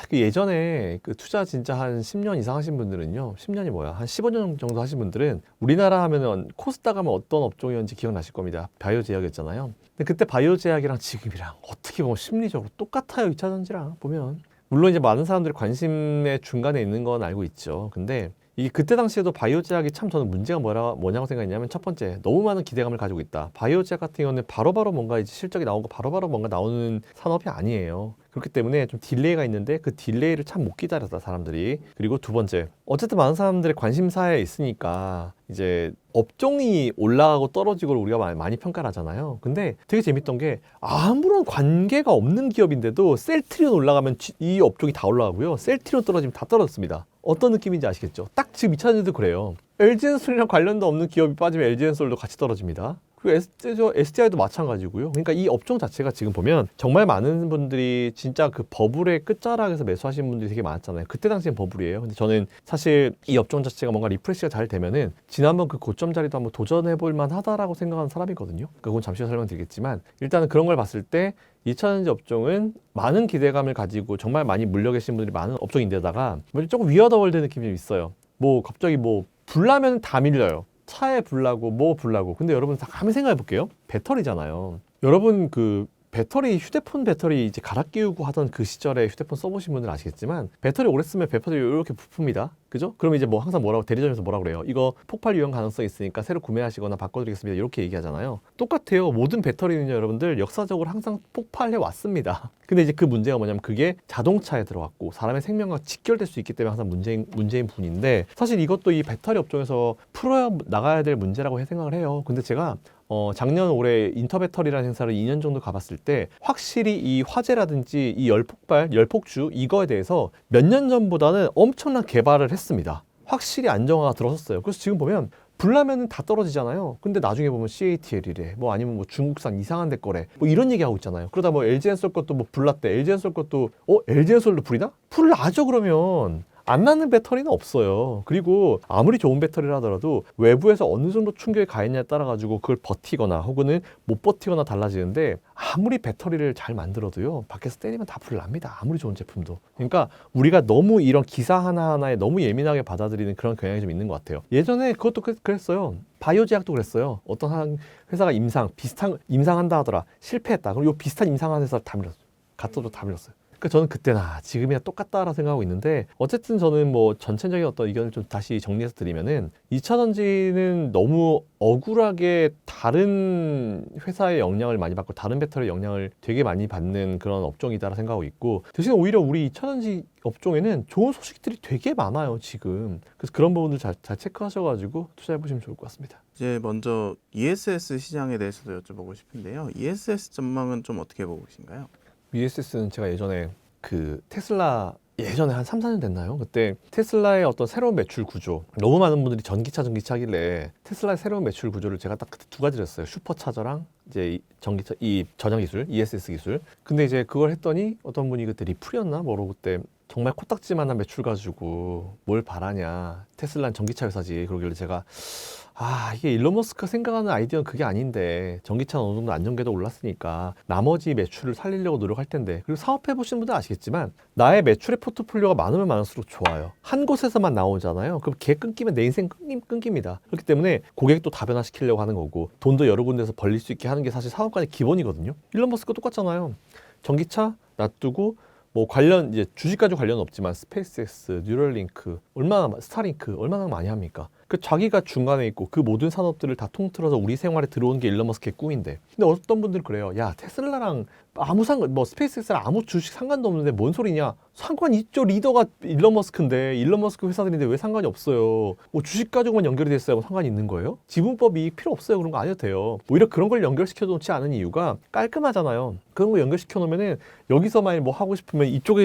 Speaker 1: 그 예전에 그 투자 진짜 한 10년 이상 하신 분들은요, 10년이 뭐야, 한 15년 정도 하신 분들은 우리나라 하면은 코스닥 하면 어떤 업종이었는지 기억나실 겁니다. 바이오 제약이었잖아요. 근데 그때 바이오 제약이랑 지금이랑 어떻게 보면 심리적으로 똑같아요. 2차 전지랑 보면. 물론 이제 많은 사람들이 관심의 중간에 있는 건 알고 있죠. 근데 이 그때 당시에도 바이오 제약이 참 저는 문제가 뭐냐고 생각했냐면 첫 번째 너무 많은 기대감을 가지고 있다. 바이오 제약 같은 경우는 바로바로 뭔가 이제 실적이 나오고 바로바로 뭔가 나오는 산업이 아니에요. 그렇기 때문에 좀 딜레이가 있는데 그 딜레이를 참 못 기다렸다 사람들이. 그리고 두 번째 어쨌든 많은 사람들의 관심사에 있으니까 이제 업종이 올라가고 떨어지고 우리가 많이 평가를 하잖아요. 근데 되게 재밌던 게 아무런 관계가 없는 기업인데도 셀트리온 올라가면 이 업종이 다 올라가고요. 셀트리온 떨어지면 다 떨어졌습니다. 어떤 느낌인지 아시겠죠? 딱 지금 2차전지도 그래요. LG엔솔이랑 관련도 없는 기업이 빠지면 LG엔솔도 같이 떨어집니다. 그리고 SDI도 마찬가지고요. 그러니까 이 업종 자체가 지금 보면 정말 많은 분들이 진짜 그 버블의 끝자락에서 매수하시는 분들이 되게 많았잖아요. 그때 당시엔 버블이에요. 근데 저는 사실 이 업종 자체가 뭔가 리프레시가 잘 되면은 지난번 그 고점 자리도 한번 도전해볼 만하다라고 생각하는 사람이거든요. 그건 잠시 후 설명드리겠지만 일단은 그런 걸 봤을 때 2차전지 업종은 많은 기대감을 가지고 정말 많이 물려 계신 분들이 많은 업종인데다가 조금 위어더월드 느낌이 좀 있어요. 뭐 갑자기 뭐 불나면 다 밀려요. 차에 불나고 뭐 불나고. 근데 여러분 다 가만히 생각해 볼게요. 배터리잖아요. 여러분 그 배터리 휴대폰 배터리 이제 갈아 끼우고 하던 그 시절에 휴대폰 써보신 분들은 아시겠지만 배터리 오래 쓰면 배터리 이렇게 부품이다. 그죠? 그럼 이제 뭐 항상 뭐라고 대리점에서 뭐라 그래요? 이거 폭발 위험 가능성이 있으니까 새로 구매하시거나 바꿔드리겠습니다. 이렇게 얘기하잖아요. 똑같아요. 모든 배터리는요, 여러분들 역사적으로 항상 폭발해 왔습니다. 근데 이제 그 문제가 뭐냐면 그게 자동차에 들어갔고 사람의 생명과 직결될 수 있기 때문에 항상 문제인 부분인데 사실 이것도 이 배터리 업종에서 풀어 나가야 될 문제라고 생각을 해요. 근데 제가 작년 올해 인터배터리라는 행사를 2년 정도 가봤을 때 확실히 이 화재라든지 이 열폭발, 열폭주 이거에 대해서 몇 년 전보다는 엄청난 개발을 했습니다. 확실히 안정화가 들어섰어요. 그래서 지금 보면 불나면은 다 떨어지잖아요. 근데 나중에 보면 CATL이래. 뭐 아니면 뭐 중국산 이상한 데 거래. 뭐 이런 얘기 하고 있잖아요. 그러다 뭐 LG엔솔 것도 뭐 불났대. LG엔솔 것도 LG엔솔도 불이다? 불 나죠 그러면. 안 나는 배터리는 없어요. 그리고 아무리 좋은 배터리라 하더라도 외부에서 어느 정도 충격이 가했냐에 따라 가지고 그걸 버티거나 혹은 못 버티거나 달라지는데 아무리 배터리를 잘 만들어도요 밖에서 때리면 다 불납니다. 아무리 좋은 제품도. 그러니까 우리가 너무 이런 기사 하나하나에 너무 예민하게 받아들이는 그런 경향이 좀 있는 것 같아요. 예전에 그것도 그랬어요. 바이오 제약도 그랬어요. 어떤 한 회사가 비슷한 임상한다 하더라. 실패했다. 그럼 요 비슷한 임상한 회사 다 밀었어요. 갖다도 다 밀었어요. 그러니까 저는 그때나 지금이나 똑같다라고 생각하고 있는데 어쨌든 저는 뭐 전체적인 어떤 의견을 좀 다시 정리해서 드리면은 2차전지는 너무 억울하게 다른 회사의 영향을 많이 받고 다른 배터리 영향을 되게 많이 받는 그런 업종이다라고 생각하고 있고 대신 오히려 우리 2차전지 업종에는 좋은 소식들이 되게 많아요 지금. 그래서 그런 부분들 잘 체크하셔가지고 투자해보시면 좋을 것 같습니다.
Speaker 3: 이제 먼저 ESS 시장에 대해서도 여쭤보고 싶은데요. ESS 전망은 좀 어떻게 보고 계신가요?
Speaker 1: ESS는 제가 예전에 그 테슬라 예전에 한 3, 4년 됐나요? 그때 테슬라의 어떤 새로운 매출 구조 너무 많은 분들이 전기차 하길래 테슬라의 새로운 매출 구조를 제가 딱 그때 두 가지를 했어요. 슈퍼차저랑 이제 전기차 이 저장 기술, ESS 기술. 근데 이제 그걸 했더니 어떤 분이 그때 리플이었나 뭐로 그때 정말 코딱지만한 매출 가지고 뭘 바라냐. 테슬라는 전기차 회사지. 그러길래 제가 이게 일론 머스크가 생각하는 아이디어는 그게 아닌데 전기차는 어느 정도 안정궤도 올랐으니까 나머지 매출을 살리려고 노력할 텐데 그리고 사업해 보시는 분들 아시겠지만 나의 매출의 포트폴리오가 많으면 많을수록 좋아요. 한 곳에서만 나오잖아요. 그럼 걔 끊기면 내 인생 끊깁니다. 그렇기 때문에 고객도 다변화시키려고 하는 거고 돈도 여러 군데서 벌릴 수 있게 하는 게 사실 사업가의 기본이거든요. 일론 머스크가 똑같잖아요. 전기차 놔두고 뭐 관련 이제 주식 가지고 관련은 없지만 스페이스X, 뉴럴링크, 스타링크 얼마나 많이 합니까? 그 자기가 중간에 있고 그 모든 산업들을 다 통틀어서 우리 생활에 들어온 게 일론 머스크의 꿈인데 근데 어떤 분들은 그래요. 야 테슬라랑 스페이스X랑 아무 주식 상관도 없는데 뭔 소리냐? 상관 있죠. 리더가 일론 머스크인데 일론 머스크 회사들인데 왜 상관이 없어요? 뭐 주식 가지고만 연결이 됐어요. 뭐 상관이 있는 거예요? 지분법이 필요 없어요. 그런 거 안 해도 돼요. 오히려 그런 걸 연결시켜 놓지 않은 이유가 깔끔하잖아요. 그런 거 연결시켜 놓으면은 여기서 만약 뭐 하고 싶으면 이쪽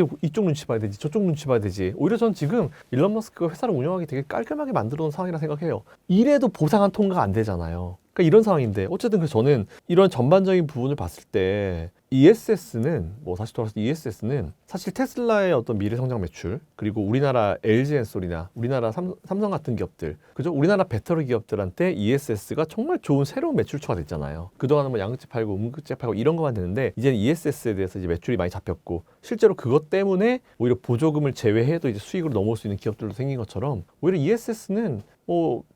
Speaker 1: 눈치 봐야 되지 저쪽 눈치 봐야 되지. 오히려 전 지금 일론 머스크가 회사를 운영하기 되게 깔끔하게 만들어 놓은 상황이라 생각해요. 이래도 보상한 통과가 안 되잖아요. 그러니까 이런 상황인데 어쨌든 그 저는 이런 전반적인 부분을 봤을 때 ESS는 다시 돌아서 ESS는 사실 테슬라의 어떤 미래 성장 매출 그리고 우리나라 LG엔솔이나 우리나라 삼성 같은 기업들 그죠? 우리나라 배터리 기업들한테 ESS가 정말 좋은 새로운 매출처가 됐잖아요. 그동안은 뭐 양극재 팔고 음극재 팔고 이런 것만 됐는데 이제는 ESS에 대해서 이제 매출이 많이 잡혔고 실제로 그것 때문에 오히려 보조금을 제외해도 이제 수익으로 넘어올 수 있는 기업들도 생긴 것처럼 오히려 ESS는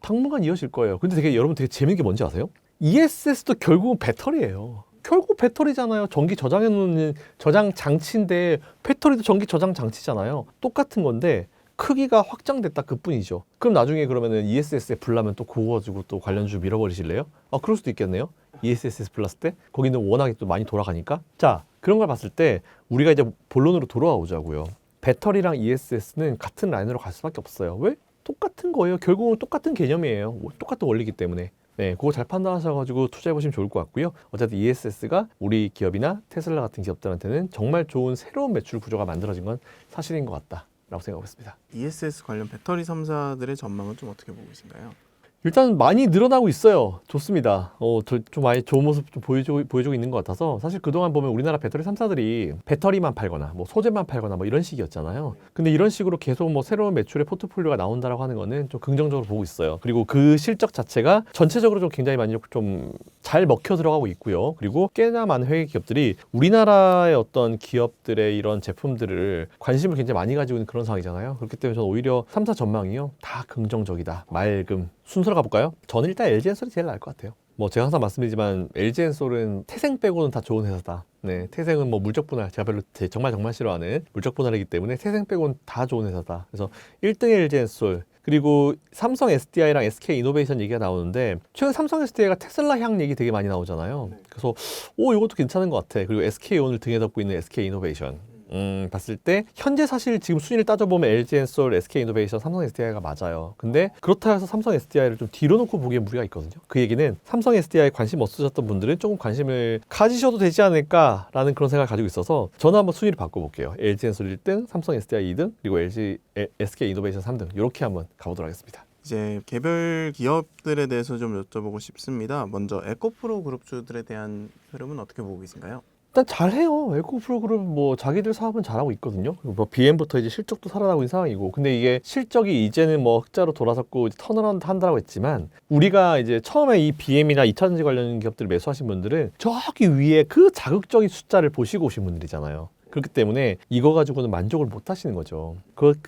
Speaker 1: 당분간 이어질 거예요. 근데 여러분 되게 재밌는 게 뭔지 아세요? ESS도 결국은 배터리예요. 결국 배터리잖아요. 전기 저장해 놓는 저장 장치인데 배터리도 전기 저장 장치잖아요. 똑같은 건데 크기가 확장됐다 그뿐이죠. 그럼 나중에 그러면은 ESS에 불나면 또 그거 가지고 또 관련주 밀어버리실래요? 그럴 수도 있겠네요. ESS 불났을 때 거기는 워낙에 또 많이 돌아가니까. 자, 그런 걸 봤을 때 우리가 이제 본론으로 돌아와 보자고요. 배터리랑 ESS는 같은 라인으로 갈 수밖에 없어요. 왜? 똑같은 거예요. 결국은 똑같은 개념이에요. 똑같은 원리이기 때문에. 네, 그거 잘 판단하셔가지고 투자해보시면 좋을 것 같고요. 어쨌든 ESS가 우리 기업이나 테슬라 같은 기업들한테는 정말 좋은 새로운 매출 구조가 만들어진 건 사실인 것 같다라고 생각하고 있습니다.
Speaker 3: ESS 관련 배터리 3사들의 전망은 좀 어떻게 보고 계신가요?
Speaker 1: 일단 많이 늘어나고 있어요. 좋습니다. 좀 많이 좋은 모습 좀 보여주고 있는 것 같아서 사실 그동안 보면 우리나라 배터리 3사들이 배터리만 팔거나 뭐 소재만 팔거나 뭐 이런 식이었잖아요. 근데 이런 식으로 계속 뭐 새로운 매출의 포트폴리오가 나온다라고 하는 거는 좀 긍정적으로 보고 있어요. 그리고 그 실적 자체가 전체적으로 좀 굉장히 많이 좀 잘 먹혀 들어가고 있고요. 그리고 꽤나 많은 해외 기업들이 우리나라의 어떤 기업들의 이런 제품들을 관심을 굉장히 많이 가지고 있는 그런 상황이잖아요. 그렇기 때문에 저는 오히려 3사 전망이요 다 긍정적이다. 맑음. 순서로 가볼까요? 저는 일단 LG엔솔이 제일 나을 것 같아요. 뭐 제가 항상 말씀드리지만 LG엔솔은 태생 빼고는 다 좋은 회사다. 네, 태생은 뭐 물적 분할, 제가 정말 싫어하는 물적 분할이기 때문에 태생 빼고는 다 좋은 회사다. 그래서 1등의 LG엔솔, 그리고 삼성 SDI랑 SK 이노베이션 얘기가 나오는데 최근 삼성 SDI가 테슬라 향 얘기 되게 많이 나오잖아요. 그래서 이것도 괜찮은 것 같아. 그리고 SK 오늘 등에 덮고 있는 SK 이노베이션. 봤을 때 현재 사실 지금 순위를 따져보면 LG엔솔, SK이노베이션, 삼성 SDI가 맞아요. 근데 그렇다 해서 삼성 SDI를 좀 뒤로 놓고 보기엔 무리가 있거든요. 그 얘기는 삼성 SDI에 관심 없으셨던 분들은 조금 관심을 가지셔도 되지 않을까라는 그런 생각을 가지고 있어서 저는 한번 순위를 바꿔볼게요. LG엔솔 1등, 삼성 SDI 2등, 그리고 SK이노베이션 3등 이렇게 한번 가보도록 하겠습니다.
Speaker 3: 이제 개별 기업들에 대해서 좀 여쭤보고 싶습니다. 먼저 에코프로 그룹주들에 대한 흐름은 어떻게 보고 계신가요?
Speaker 1: 일단 잘해요. 에코프로그룹 뭐 자기들 사업은 잘하고 있거든요. 뭐 BM부터 이제 실적도 살아나고 있는 상황이고, 근데 이게 실적이 이제는 뭐 흑자로 돌아섰고 이제 턴어라운드 한다고 했지만 우리가 이제 처음에 이 BM이나 2차전지 관련 기업들을 매수하신 분들은 저기 위에 그 자극적인 숫자를 보시고 오신 분들이잖아요. 그렇기 때문에 이거 가지고는 만족을 못 하시는 거죠.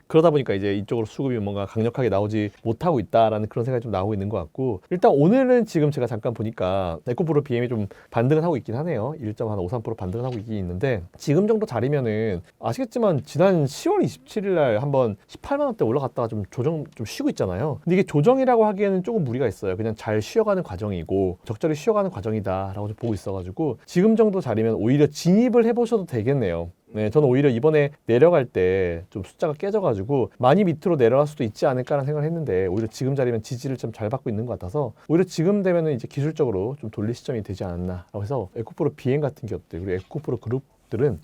Speaker 1: 그러다 보니까 이제 이쪽으로 수급이 뭔가 강력하게 나오지 못하고 있다라는 그런 생각이 좀 나오고 있는 것 같고, 일단 오늘은 지금 제가 잠깐 보니까 에코프로 BM이 좀 반등을 하고 있긴 하네요. 1.53% 반등을 하고 있긴 있는데, 지금 정도 자리면은 아시겠지만 지난 10월 27일 날 한번 18만 원대 올라갔다가 좀 조정 좀 쉬고 있잖아요. 근데 이게 조정이라고 하기에는 조금 무리가 있어요. 그냥 잘 쉬어가는 과정이고 적절히 쉬어가는 과정이다라고 좀 보고 있어가지고 지금 정도 자리면 오히려 진입을 해보셔도 되겠네요. 네, 저는 오히려 이번에 내려갈 때 좀 숫자가 깨져가지고 많이 밑으로 내려갈 수도 있지 않을까라는 생각을 했는데, 오히려 지금 자리면 지지를 좀 잘 받고 있는 것 같아서 오히려 지금 되면은 이제 기술적으로 좀 돌릴 시점이 되지 않았나라고 해서 에코프로 BM 같은 기업들, 그리고 에코프로 그룹들은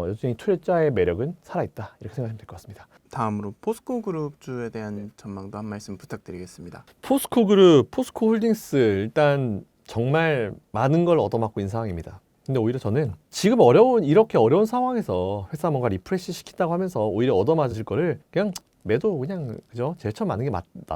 Speaker 1: 여전히 투자의 매력은 살아있다, 이렇게 생각하면 될 것 같습니다.
Speaker 3: 다음으로 포스코 그룹주에 대한 전망도 한 말씀 부탁드리겠습니다.
Speaker 1: 포스코 그룹, 포스코 홀딩스 일단 정말 많은 걸 얻어맞고 있는 상황입니다. 근데 오히려 저는 지금 이렇게 어려운 상황에서 회사 뭔가 리프레시 시킨다고 하면서 오히려 얻어맞을 거를 그냥 매도 그냥 그죠? 제일 처음 맞는 게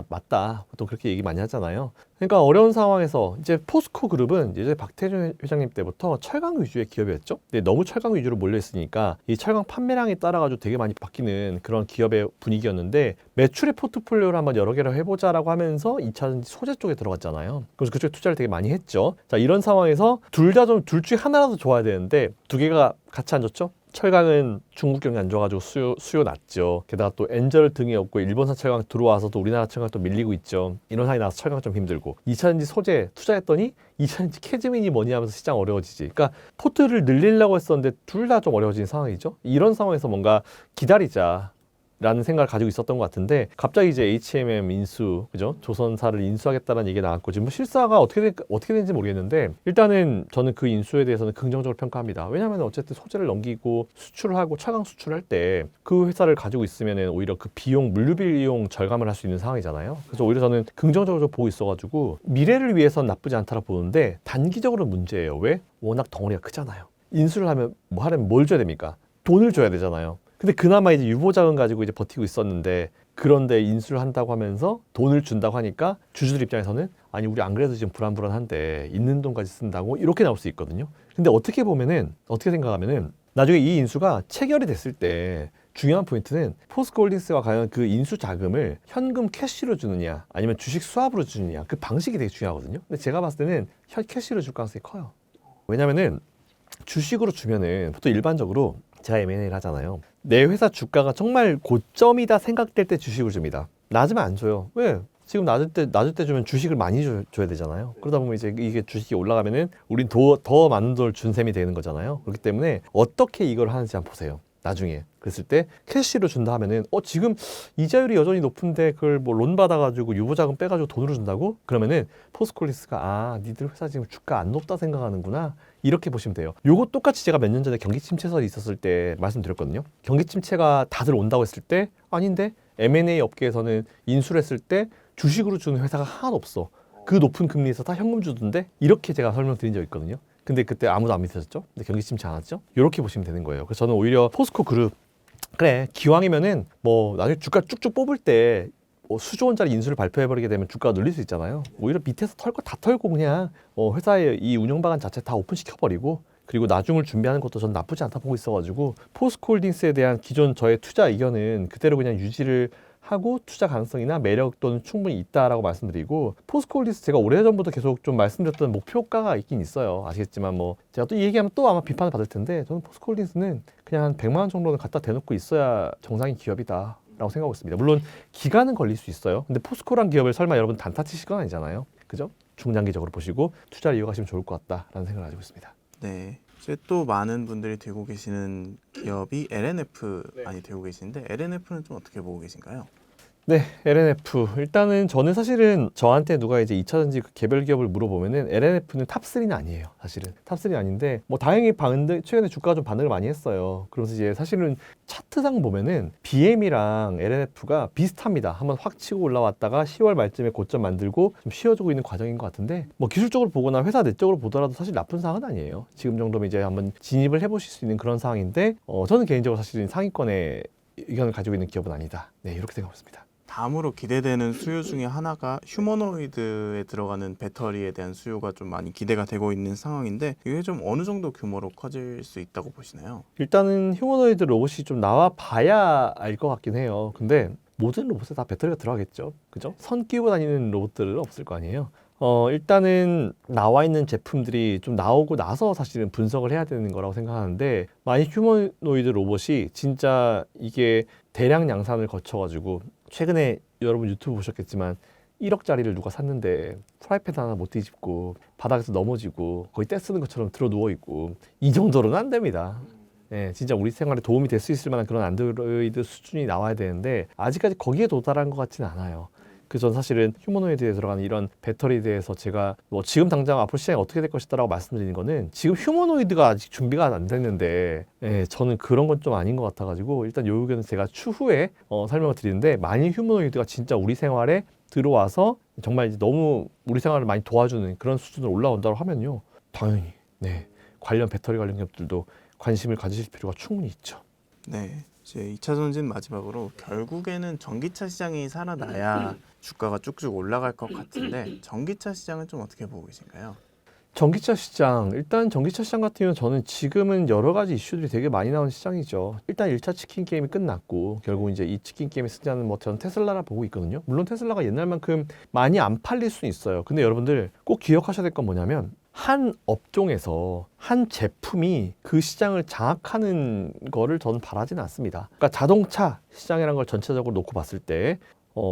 Speaker 1: 맞다. 보통 그렇게 얘기 많이 하잖아요. 그러니까 어려운 상황에서 이제 포스코 그룹은 예전에 박태준 회장님 때부터 철강 위주의 기업이었죠. 근데 너무 철강 위주로 몰려 있으니까 이 철강 판매량에 따라가지고 되게 많이 바뀌는 그런 기업의 분위기였는데, 매출의 포트폴리오를 한번 여러 개를 해보자라고 하면서 2차전지 소재 쪽에 들어갔잖아요. 그래서 그쪽에 투자를 되게 많이 했죠. 자, 이런 상황에서 둘 중에 하나라도 좋아야 되는데 두 개가 같이 안 좋죠. 철강은 중국 경기 안 좋아가지고 수요 낮죠. 게다가 또 엔젤 등이 없고 일본산 철강 들어와서도 우리나라 철강 또 밀리고 있죠. 이런 상황이 나서 철강 좀 힘들고, 2차전지 소재 투자했더니 2차전지 캐즈민이 뭐니 하면서 시장 어려워지지. 그러니까 포트를 늘리려고 했었는데 둘 다 좀 어려워진 상황이죠. 이런 상황에서 뭔가 기다리자 라는 생각을 가지고 있었던 것 같은데, 갑자기 이제 HMM 인수, 그죠? 조선사를 인수하겠다는 얘기가 나왔고, 지금 실사가 어떻게 되는지 모르겠는데, 일단은 저는 그 인수에 대해서는 긍정적으로 평가합니다. 왜냐하면 어쨌든 소재를 넘기고 수출을 하고 철강 수출할 때 그 회사를 가지고 있으면은 오히려 그 물류 비용 절감을 할 수 있는 상황이잖아요. 그래서 오히려 저는 긍정적으로 보고 있어가지고 미래를 위해서는 나쁘지 않다고 보는데, 단기적으로 문제예요. 왜? 워낙 덩어리가 크잖아요. 인수를 하면 하려면 뭘 줘야 됩니까? 돈을 줘야 되잖아요. 근데 그나마 이제 유보자금 가지고 이제 버티고 있었는데, 그런데 인수를 한다고 하면서 돈을 준다고 하니까 주주들 입장에서는 아니 우리 안 그래도 지금 불안한데 있는 돈까지 쓴다고, 이렇게 나올 수 있거든요. 근데 어떻게 생각하면은 나중에 이 인수가 체결이 됐을 때 중요한 포인트는 포스코 홀딩스가 과연 그 인수 자금을 현금 캐시로 주느냐 아니면 주식 수합으로 주느냐, 그 방식이 되게 중요하거든요. 근데 제가 봤을 때는 캐시로 줄 가능성이 커요. 왜냐면은 주식으로 주면은 보통 일반적으로 제가 M&A를 하잖아요. 내 회사 주가가 정말 고점이다 생각될 때 주식을 줍니다. 낮으면 안 줘요. 왜? 지금 낮을 때 주면 주식을 많이 줘야 되잖아요. 그러다 보면 이제 이게 주식이 올라가면은 우린 더 많은 돈을 준 셈이 되는 거잖아요. 그렇기 때문에 어떻게 이걸 하는지 한번 보세요. 나중에 그랬을 때 캐시로 준다 하면은 지금 이자율이 여전히 높은데 그걸 뭐 론 받아가지고 유보자금 빼가지고 돈으로 준다고? 그러면은 포스콜리스가 니들 회사 지금 주가 안 높다 생각하는구나, 이렇게 보시면 돼요. 요거 똑같이 제가 몇 년 전에 경기 침체설이 있었을 때 말씀드렸거든요. 경기 침체가 다들 온다고 했을 때 아닌데 M&A 업계에서는 인수를 했을 때 주식으로 주는 회사가 하나도 없어. 그 높은 금리에서 다 현금 주던데 이렇게 제가 설명드린 적 있거든요. 근데 그때 아무도 안 믿으셨죠? 근데 경기 침체 않았죠? 이렇게 보시면 되는 거예요. 그래서 저는 오히려 포스코 그룹 그래 기왕이면은 뭐 나중에 주가 쭉쭉 뽑을 때 수조 원짜리 인수를 발표해버리게 되면 주가가 눌릴 수 있잖아요. 오히려 밑에서 털 거 다 털고 그냥 회사의 이 운영 방안 자체 다 오픈시켜버리고 그리고 나중을 준비하는 것도 전 나쁘지 않다 보고 있어가지고 포스코홀딩스에 대한 기존 저의 투자 의견은 그대로 그냥 유지를 하고 투자 가능성이나 매력 또는 충분히 있다라고 말씀드리고 포스코홀딩스 제가 오래전부터 계속 좀 말씀드렸던 목표가가 있긴 있어요. 아시겠지만 뭐 제가 또 이 얘기하면 또 아마 비판을 받을 텐데 저는 포스코홀딩스는 그냥 한 100만 원 정도는 갖다 대놓고 있어야 정상인 기업이다 라고 생각하고 있습니다. 물론 기간은 걸릴 수 있어요. 근데 포스코란 기업을 설마 여러분 단타 치실 건 아니잖아요. 그죠? 중장기적으로 보시고 투자를 이어가시면 좋을 것 같다라는 생각을 가지고 있습니다.
Speaker 3: 네. 이제 또 많은 분들이 들고 계시는 기업이 LNF 많이 들고 계시는데 LNF는 좀 어떻게 보고 계신가요?
Speaker 1: 네, LNF. 일단은 저는 사실은 저한테 누가 이제 2차전지 그 개별 기업을 물어보면은 LNF는 탑3는 아니에요. 사실은 탑3 아닌데 뭐 다행히 최근에 주가가 좀 반응을 많이 했어요. 그래서 이제 사실은 차트상 보면은 BM이랑 LNF가 비슷합니다. 한번 확 치고 올라왔다가 10월 말쯤에 고점 만들고 좀 쉬어주고 있는 과정인 것 같은데 뭐 기술적으로 보거나 회사 내적으로 보더라도 사실 나쁜 상황은 아니에요. 지금 정도면 이제 한번 진입을 해보실 수 있는 그런 상황인데 저는 개인적으로 사실은 상위권의 의견을 가지고 있는 기업은 아니다. 네, 이렇게 생각하고 있습니다.
Speaker 3: 다음으로 기대되는 수요 중에 하나가 휴머노이드에 들어가는 배터리에 대한 수요가 좀 많이 기대가 되고 있는 상황인데 이게 좀 어느 정도 규모로 커질 수 있다고 보시나요?
Speaker 1: 일단은 휴머노이드 로봇이 좀 나와 봐야 알 것 같긴 해요. 근데 모든 로봇에 다 배터리가 들어가겠죠. 그죠? 선 끼고 다니는 로봇들은 없을 거 아니에요. 일단은 나와 있는 제품들이 좀 나오고 나서 사실은 분석을 해야 되는 거라고 생각하는데 만약 휴머노이드 로봇이 진짜 이게 대량 양산을 거쳐가지고 최근에 여러분 유튜브 보셨겠지만 1억짜리를 누가 샀는데 프라이팬 하나 못 뒤집고 바닥에서 넘어지고 거의 떼쓰는 것처럼 들어 누워있고 이 정도로는 안 됩니다. 네, 진짜 우리 생활에 도움이 될 수 있을 만한 그런 안드로이드 수준이 나와야 되는데 아직까지 거기에 도달한 것 같지는 않아요. 그래서 전 사실은 휴머노이드에 들어가는 이런 배터리에 대해서 제가 뭐 지금 당장 앞으로 시장이 어떻게 될 것이다라고 말씀드리는 거는 지금 휴머노이드가 아직 준비가 안 됐는데 저는 그런 건 좀 아닌 것 같아가지고 일단 요 의견은 제가 추후에 설명을 드리는데 만약 휴머노이드가 진짜 우리 생활에 들어와서 정말 이제 너무 우리 생활을 많이 도와주는 그런 수준으로 올라온다고 하면요 당연히 네 관련 배터리 관련 기업들도 관심을 가지실 필요가 충분히 있죠.
Speaker 3: 네. 이제 2차 전지는 마지막으로 결국에는 전기차 시장이 살아나야 주가가 쭉쭉 올라갈 것 같은데 전기차 시장은 좀 어떻게 보고 계신가요?
Speaker 1: 전기차 시장, 일단 전기차 시장 같은 경우는 저는 지금은 여러 가지 이슈들이 되게 많이 나오는 시장이죠. 일단 1차 치킨 게임이 끝났고 결국 이제 이 치킨 게임의 승자는 뭐 저는 테슬라라 보고 있거든요. 물론 테슬라가 옛날만큼 많이 안 팔릴 수는 있어요. 근데 여러분들 꼭 기억하셔야 될 건 뭐냐면 한 업종에서 한 제품이 그 시장을 장악하는 거를 저는 바라지는 않습니다. 그러니까 자동차 시장이라는 걸 전체적으로 놓고 봤을 때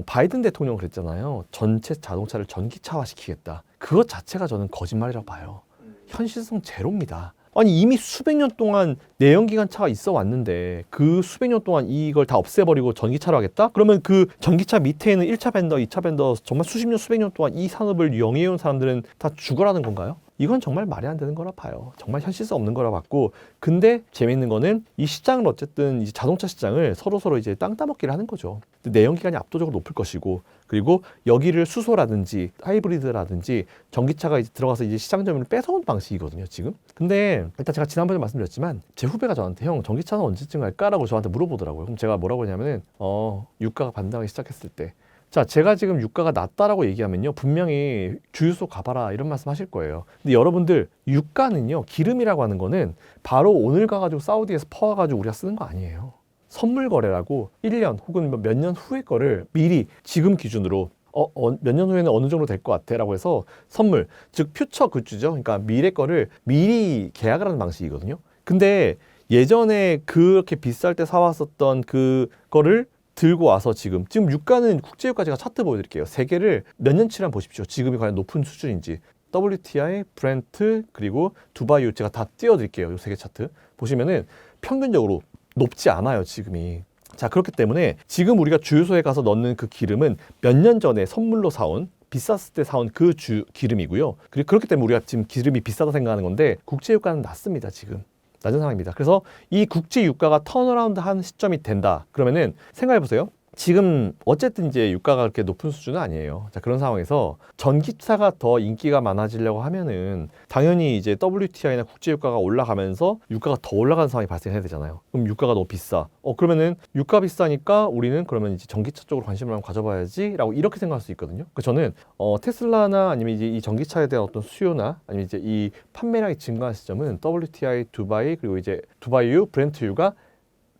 Speaker 1: 바이든 대통령 그랬잖아요. 전체 자동차를 전기차화 시키겠다. 그것 자체가 저는 거짓말이라고 봐요. 현실성 제로입니다. 아니 이미 수백 년 동안 내연기관 차가 있어 왔는데 그 수백 년 동안 이걸 다 없애버리고 전기차로 하겠다? 그러면 그 전기차 밑에 있는 1차 벤더, 2차 벤더 정말 수십 년, 수백 년 동안 이 산업을 영위해온 사람들은 다 죽어라는 건가요? 이건 정말 말이 안 되는 거라 봐요. 정말 현실성 없는 거라 봤고 근데 재미있는 거는 이 시장을 어쨌든 이제 자동차 시장을 서로 이제 땅 따먹기를 하는 거죠. 내연기관이 압도적으로 높을 것이고 그리고 여기를 수소라든지 하이브리드라든지 전기차가 이제 들어가서 이제 시장 점유율을 뺏어온 방식이거든요, 지금. 근데 일단 제가 지난번에 말씀드렸지만 제 후배가 저한테 형 전기차는 언제쯤 갈까라고 저한테 물어보더라고요. 그럼 제가 뭐라고 했냐면은 유가가 반등하기 시작했을 때. 자, 제가 지금 유가가 낮다라고 얘기하면요 분명히 주유소 가봐라 이런 말씀 하실 거예요. 근데 여러분들 유가는요 기름이라고 하는 거는 바로 오늘 가가지고 사우디에서 퍼와가지고 우리가 쓰는 거 아니에요. 선물 거래라고 1년 혹은 몇 년 후의 거를 미리 지금 기준으로 몇 년 후에는 어느 정도 될 것 같아 라고 해서 선물, 즉 퓨처 굿즈죠. 그러니까 미래 거를 미리 계약을 하는 방식이거든요. 근데 예전에 그렇게 비쌀 때 사왔었던 그 거를 들고 와서 지금 유가는 국제유가 제가 차트 보여드릴게요. 세계를 몇 년치를 한번 보십시오. 지금이 과연 높은 수준인지. WTI, 브렌트, 그리고 두바이 제가 다 띄워드릴게요. 이 세계 차트 보시면은 평균적으로 높지 않아요, 지금이. 자, 그렇기 때문에 지금 우리가 주유소에 가서 넣는 그 기름은 몇 년 전에 선물로 사온 비쌌을 때 사온 그 기름이고요. 그렇기 때문에 우리가 지금 기름이 비싸다 생각하는 건데 국제유가는 낮습니다, 지금. 낮은 상황입니다. 그래서 이 국제 유가가 턴어라운드 한 시점이 된다. 그러면은 생각해 보세요. 지금 어쨌든 이제 유가가 그렇게 높은 수준은 아니에요. 자, 그런 상황에서 전기차가 더 인기가 많아지려고 하면은 당연히 이제 WTI나 국제 유가가 올라가면서 유가가 더 올라가는 상황이 발생해야 되잖아요. 그럼 유가가 너무 비싸. 그러면은 유가 비싸니까 우리는 그러면 이제 전기차 쪽으로 관심을 한번 가져봐야지라고 이렇게 생각할 수 있거든요. 그래서 저는 테슬라나 아니면 이제 이 전기차에 대한 어떤 수요나 아니면 이제 이 판매량이 증가한 시점은 WTI 두바이 그리고 이제 두바이유, 브렌트유가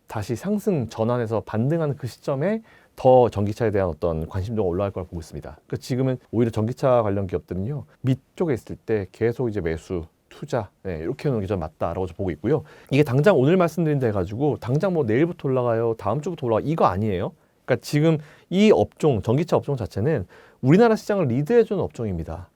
Speaker 1: 다시 상승 전환해서 반등하는 그 시점에 더 전기차에 대한 어떤 관심도가 올라갈 걸 보고 있습니다. 그 지금은 오히려 전기차 관련 기업들은요 밑쪽에 있을 때 계속 이제 매수 투자 이렇게 하는 게 좀 맞다라고 저 보고 있고요. 이게 당장 오늘 말씀드린다 해가지고 당장 뭐 내일부터 올라가요, 다음 주부터 올라가 이거 아니에요. 그러니까 지금 이 업종 전기차 업종 자체는 우리나라 시장을 리드해주는 업종입니다.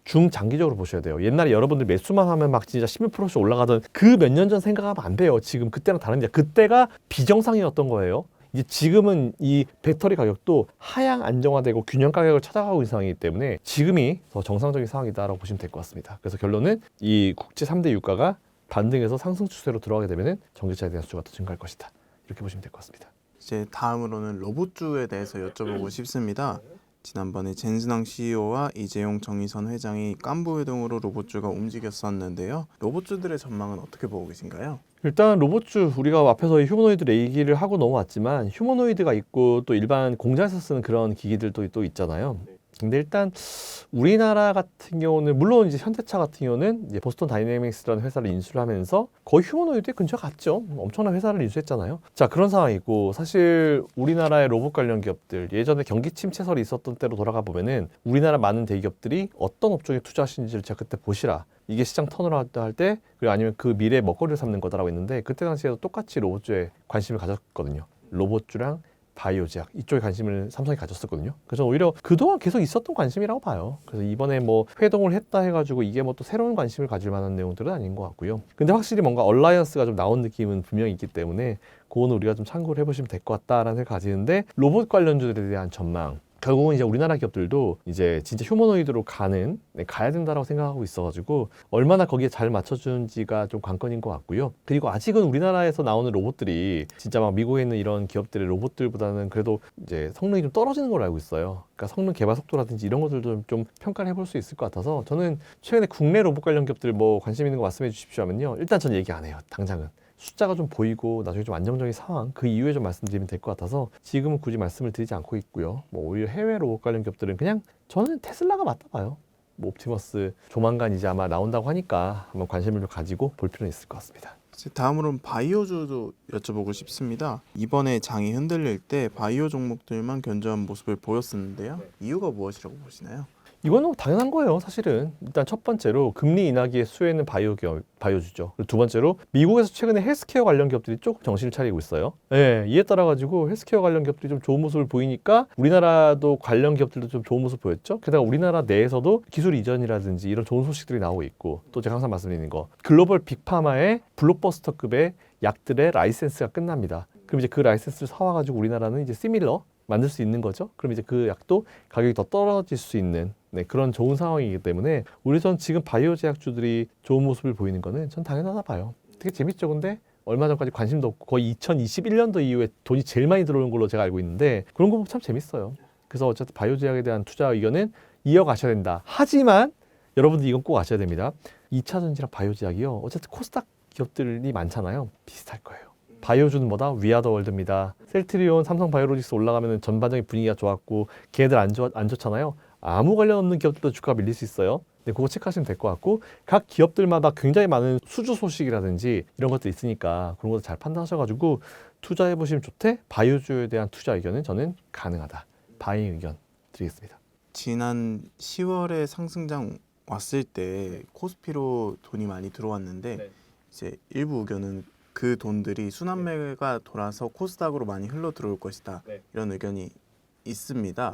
Speaker 1: 중장기적으로 보셔야 돼요. 옛날에 여러분들 매수만 하면 막 진짜 10%씩 올라가던 그 몇 년 전 생각하면 안 돼요. 지금 그때랑 다른데 그때가 비정상이었던 거예요. 이제 지금은 이 배터리 가격도 하향 안정화되고 균형 가격을 찾아가고 있는 상황이기 때문에 지금이 더 정상적인 상황이다라고 보시면 될 것 같습니다. 그래서 결론은 이 국제 3대 유가가 반등해서 상승 추세로 들어가게 되면 전기차에 대한 수요가 더 증가할 것이다. 이렇게 보시면 될 것 같습니다.
Speaker 3: 이제 다음으로는 로봇주에 대해서 여쭤보고 싶습니다. 지난번에 젠슨항 CEO와 이재용 정의선 회장이 깐부회동으로 로봇주가 움직였었는데요. 로봇주들의 전망은 어떻게 보고 계신가요?
Speaker 1: 일단 로봇주 우리가 앞에서 휴머노이드 얘기를 하고 넘어왔지만 휴머노이드가 있고 또 일반 공장에서 쓰는 그런 기기들도 또 있잖아요. 근데 일단 우리나라 같은 경우는 물론 이제 현대차 같은 경우는 이제 보스턴 다이내믹스라는 회사를 인수를 하면서 거의 휴머노이드에 근처 갔죠. 엄청난 회사를 인수했잖아요. 자, 그런 상황이고 사실 우리나라의 로봇 관련 기업들 예전에 경기 침체설이 있었던 때로 돌아가 보면은 우리나라 많은 대기업들이 어떤 업종에 투자하시는지를 제가 그때 보시라. 이게 시장 턴어라운드 할 때 그리고 아니면 그 미래의 먹거리를 삼는 거다라고 했는데 그때 당시에도 똑같이 로봇주에 관심을 가졌거든요. 로봇주랑 바이오제약 이쪽에 관심을 삼성이 가졌었거든요. 그래서 오히려 그동안 계속 있었던 관심이라고 봐요. 그래서 이번에 뭐 회동을 했다 해가지고 이게 뭐 또 새로운 관심을 가질 만한 내용들은 아닌 것 같고요. 근데 확실히 뭔가 얼라이언스가 좀 나온 느낌은 분명히 있기 때문에 그거는 우리가 좀 참고를 해보시면 될 것 같다라는 생각을 가지는데 로봇 관련주들에 대한 전망 결국은 이제 우리나라 기업들도 이제 진짜 휴머노이드로 가야 된다라고 생각하고 있어가지고 얼마나 거기에 잘 맞춰주는지가 좀 관건인 것 같고요. 그리고 아직은 우리나라에서 나오는 로봇들이 진짜 막 미국에 있는 이런 기업들의 로봇들보다는 그래도 이제 성능이 좀 떨어지는 걸로 알고 있어요. 그러니까 성능 개발 속도라든지 이런 것들도 좀 평가를 해볼 수 있을 것 같아서 저는 최근에 국내 로봇 관련 기업들 뭐 관심 있는 거 말씀해 주십시오 하면요. 일단 전 얘기 안 해요. 당장은. 숫자가 좀 보이고 나중에 좀 안정적인 상황 그 이후에 좀 말씀드리면 될 것 같아서 지금은 굳이 말씀을 드리지 않고 있고요. 뭐 오히려 해외 로봇 관련 기업들은 그냥 저는 테슬라가 맞다 봐요. 뭐 옵티머스 조만간 이제 아마 나온다고 하니까 한번 관심을 좀 가지고 볼 필요는 있을 것 같습니다.
Speaker 3: 이제 다음으로는 바이오주도 여쭤보고 싶습니다. 이번에 장이 흔들릴 때 바이오 종목들만 견조한 모습을 보였었는데요. 이유가 무엇이라고 보시나요?
Speaker 1: 이거는 당연한 거예요, 사실은. 일단 첫 번째로 금리 인하기에 수혜는 바이오주죠. 그리고 두 번째로 미국에서 최근에 헬스케어 관련 기업들이 조금 정신을 차리고 있어요. 예, 이에 따라 가지고 헬스케어 관련 기업들이 좀 좋은 모습을 보이니까 우리나라도 관련 기업들도 좀 좋은 모습 보였죠. 게다가 우리나라 내에서도 기술 이전이라든지 이런 좋은 소식들이 나오고 있고 또 제가 항상 말씀드리는 거 글로벌 빅파마의 블록버스터급의 약들의 라이센스가 끝납니다. 그럼 이제 그 라이센스를 사와가지고 우리나라는 이제 시밀러 만들 수 있는 거죠. 그럼 이제 그 약도 가격이 더 떨어질 수 있는 그런 좋은 상황이기 때문에 우리 전 지금 바이오 제약주들이 좋은 모습을 보이는 거는 전 당연하다 봐요. 되게 재밌죠. 근데 얼마 전까지 관심도 없고 거의 2021년도 이후에 돈이 제일 많이 들어오는 걸로 제가 알고 있는데 그런 거 보면 참 재밌어요. 그래서 어쨌든 바이오 제약에 대한 투자 의견은 이어가셔야 된다. 하지만 여러분들 이건 꼭 아셔야 됩니다. 2차 전지랑 바이오 제약이요. 어쨌든 코스닥 기업들이 많잖아요. 비슷할 거예요. 바이오주는 뭐다? 위아더월드입니다. 셀트리온, 삼성바이오로직스 올라가면 전반적인 분위기가 좋았고 걔들 안 좋잖아요. 아무 관련 없는 기업들도 주가가 밀릴 수 있어요. 근데 그거 체크하시면 될 것 같고 각 기업들마다 굉장히 많은 수주 소식이라든지 이런 것도 있으니까 그런 것도 잘 판단하셔가지고 투자해 보시면 좋대. 바이오주에 대한 투자 의견은 저는 가능하다. 바잉 의견 드리겠습니다.
Speaker 3: 지난 10월에 상승장 왔을 때 코스피로 돈이 많이 들어왔는데 이제 일부 의견은 그 돈들이 순환매가 돌아서 코스닥으로 많이 흘러 들어올 것이다. 이런 의견이 있습니다.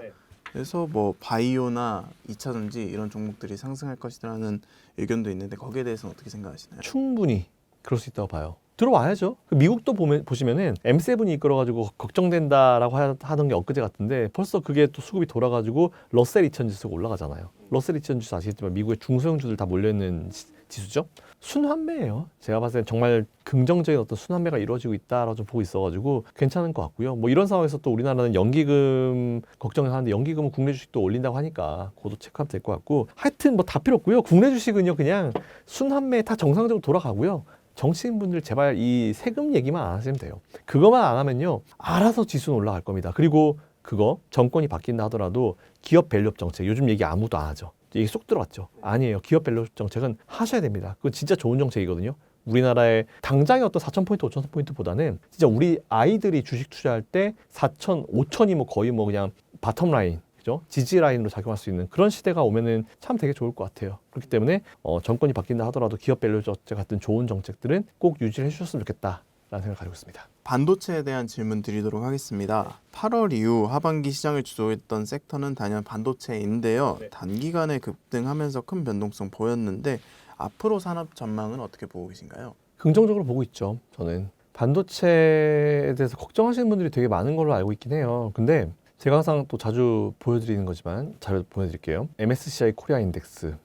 Speaker 3: 그래서 뭐 바이오나 2차 전지 이런 종목들이 상승할 것이라는 의견도 있는데 거기에 대해서는 어떻게 생각하시나요?
Speaker 1: 충분히 그럴 수 있다고 봐요. 들어와야죠. 미국도 보시면은 M7이 이끌어가지고 걱정된다라고 하던 게 엊그제 같은데 벌써 그게 또 수급이 돌아가지고 러셀 2000 지수가 올라가잖아요. 러셀 2000 지수 아시겠지만 미국의 중소형주들 다 몰려있는 지수죠. 순환매예요. 제가 봤을 땐 정말 긍정적인 어떤 순환매가 이루어지고 있다라고 좀 보고 있어가지고 괜찮은 것 같고요. 뭐 이런 상황에서 또 우리나라는 연기금 걱정을 하는데 연기금은 국내 주식도 올린다고 하니까 그것도 체크하면 될 것 같고 하여튼 뭐 다 필요 없고요. 국내 주식은요 그냥 순환매 다 정상적으로 돌아가고요. 정치인분들 제발 이 세금 얘기만 안 하시면 돼요. 그거만 안 하면요 알아서 지수는 올라갈 겁니다. 그리고 그거 정권이 바뀐다 하더라도 기업 밸류업 정책 요즘 얘기 아무도 안 하죠. 얘기 쏙 들어왔죠. 아니에요. 기업 밸류업 정책은 하셔야 됩니다. 그건 진짜 좋은 정책이거든요. 우리나라의 당장의 어떤 4,000포인트, 5,000포인트보다는 진짜 우리 아이들이 주식 투자할 때 4,000, 5,000이 뭐 거의 뭐 그냥 바텀 라인, 그죠? 지지 라인으로 작용할 수 있는 그런 시대가 오면은 참 되게 좋을 것 같아요. 그렇기 때문에 정권이 바뀐다 하더라도 기업 밸류업 정책 같은 좋은 정책들은 꼭 유지를 해주셨으면 좋겠다라는 생각을 가지고 있습니다.
Speaker 3: 반도체에 대한 질문 드리도록 하겠습니다. 8월 이후 하반기 시장을 주도했던 섹터는 단연 반도체인데요. 단기간에 급등하면서 큰 변동성 보였는데 앞으로 산업 전망은 어떻게 보고 계신가요?
Speaker 1: 긍정적으로 보고 있죠. 저는 반도체에 대해서 걱정하시는 분들이 되게 많은 걸로 알고 있긴 해요. 근데 제가 항상 또 자주 보여드리는 거지만 자료 보여드릴게요. MSCI 코리아 인덱스.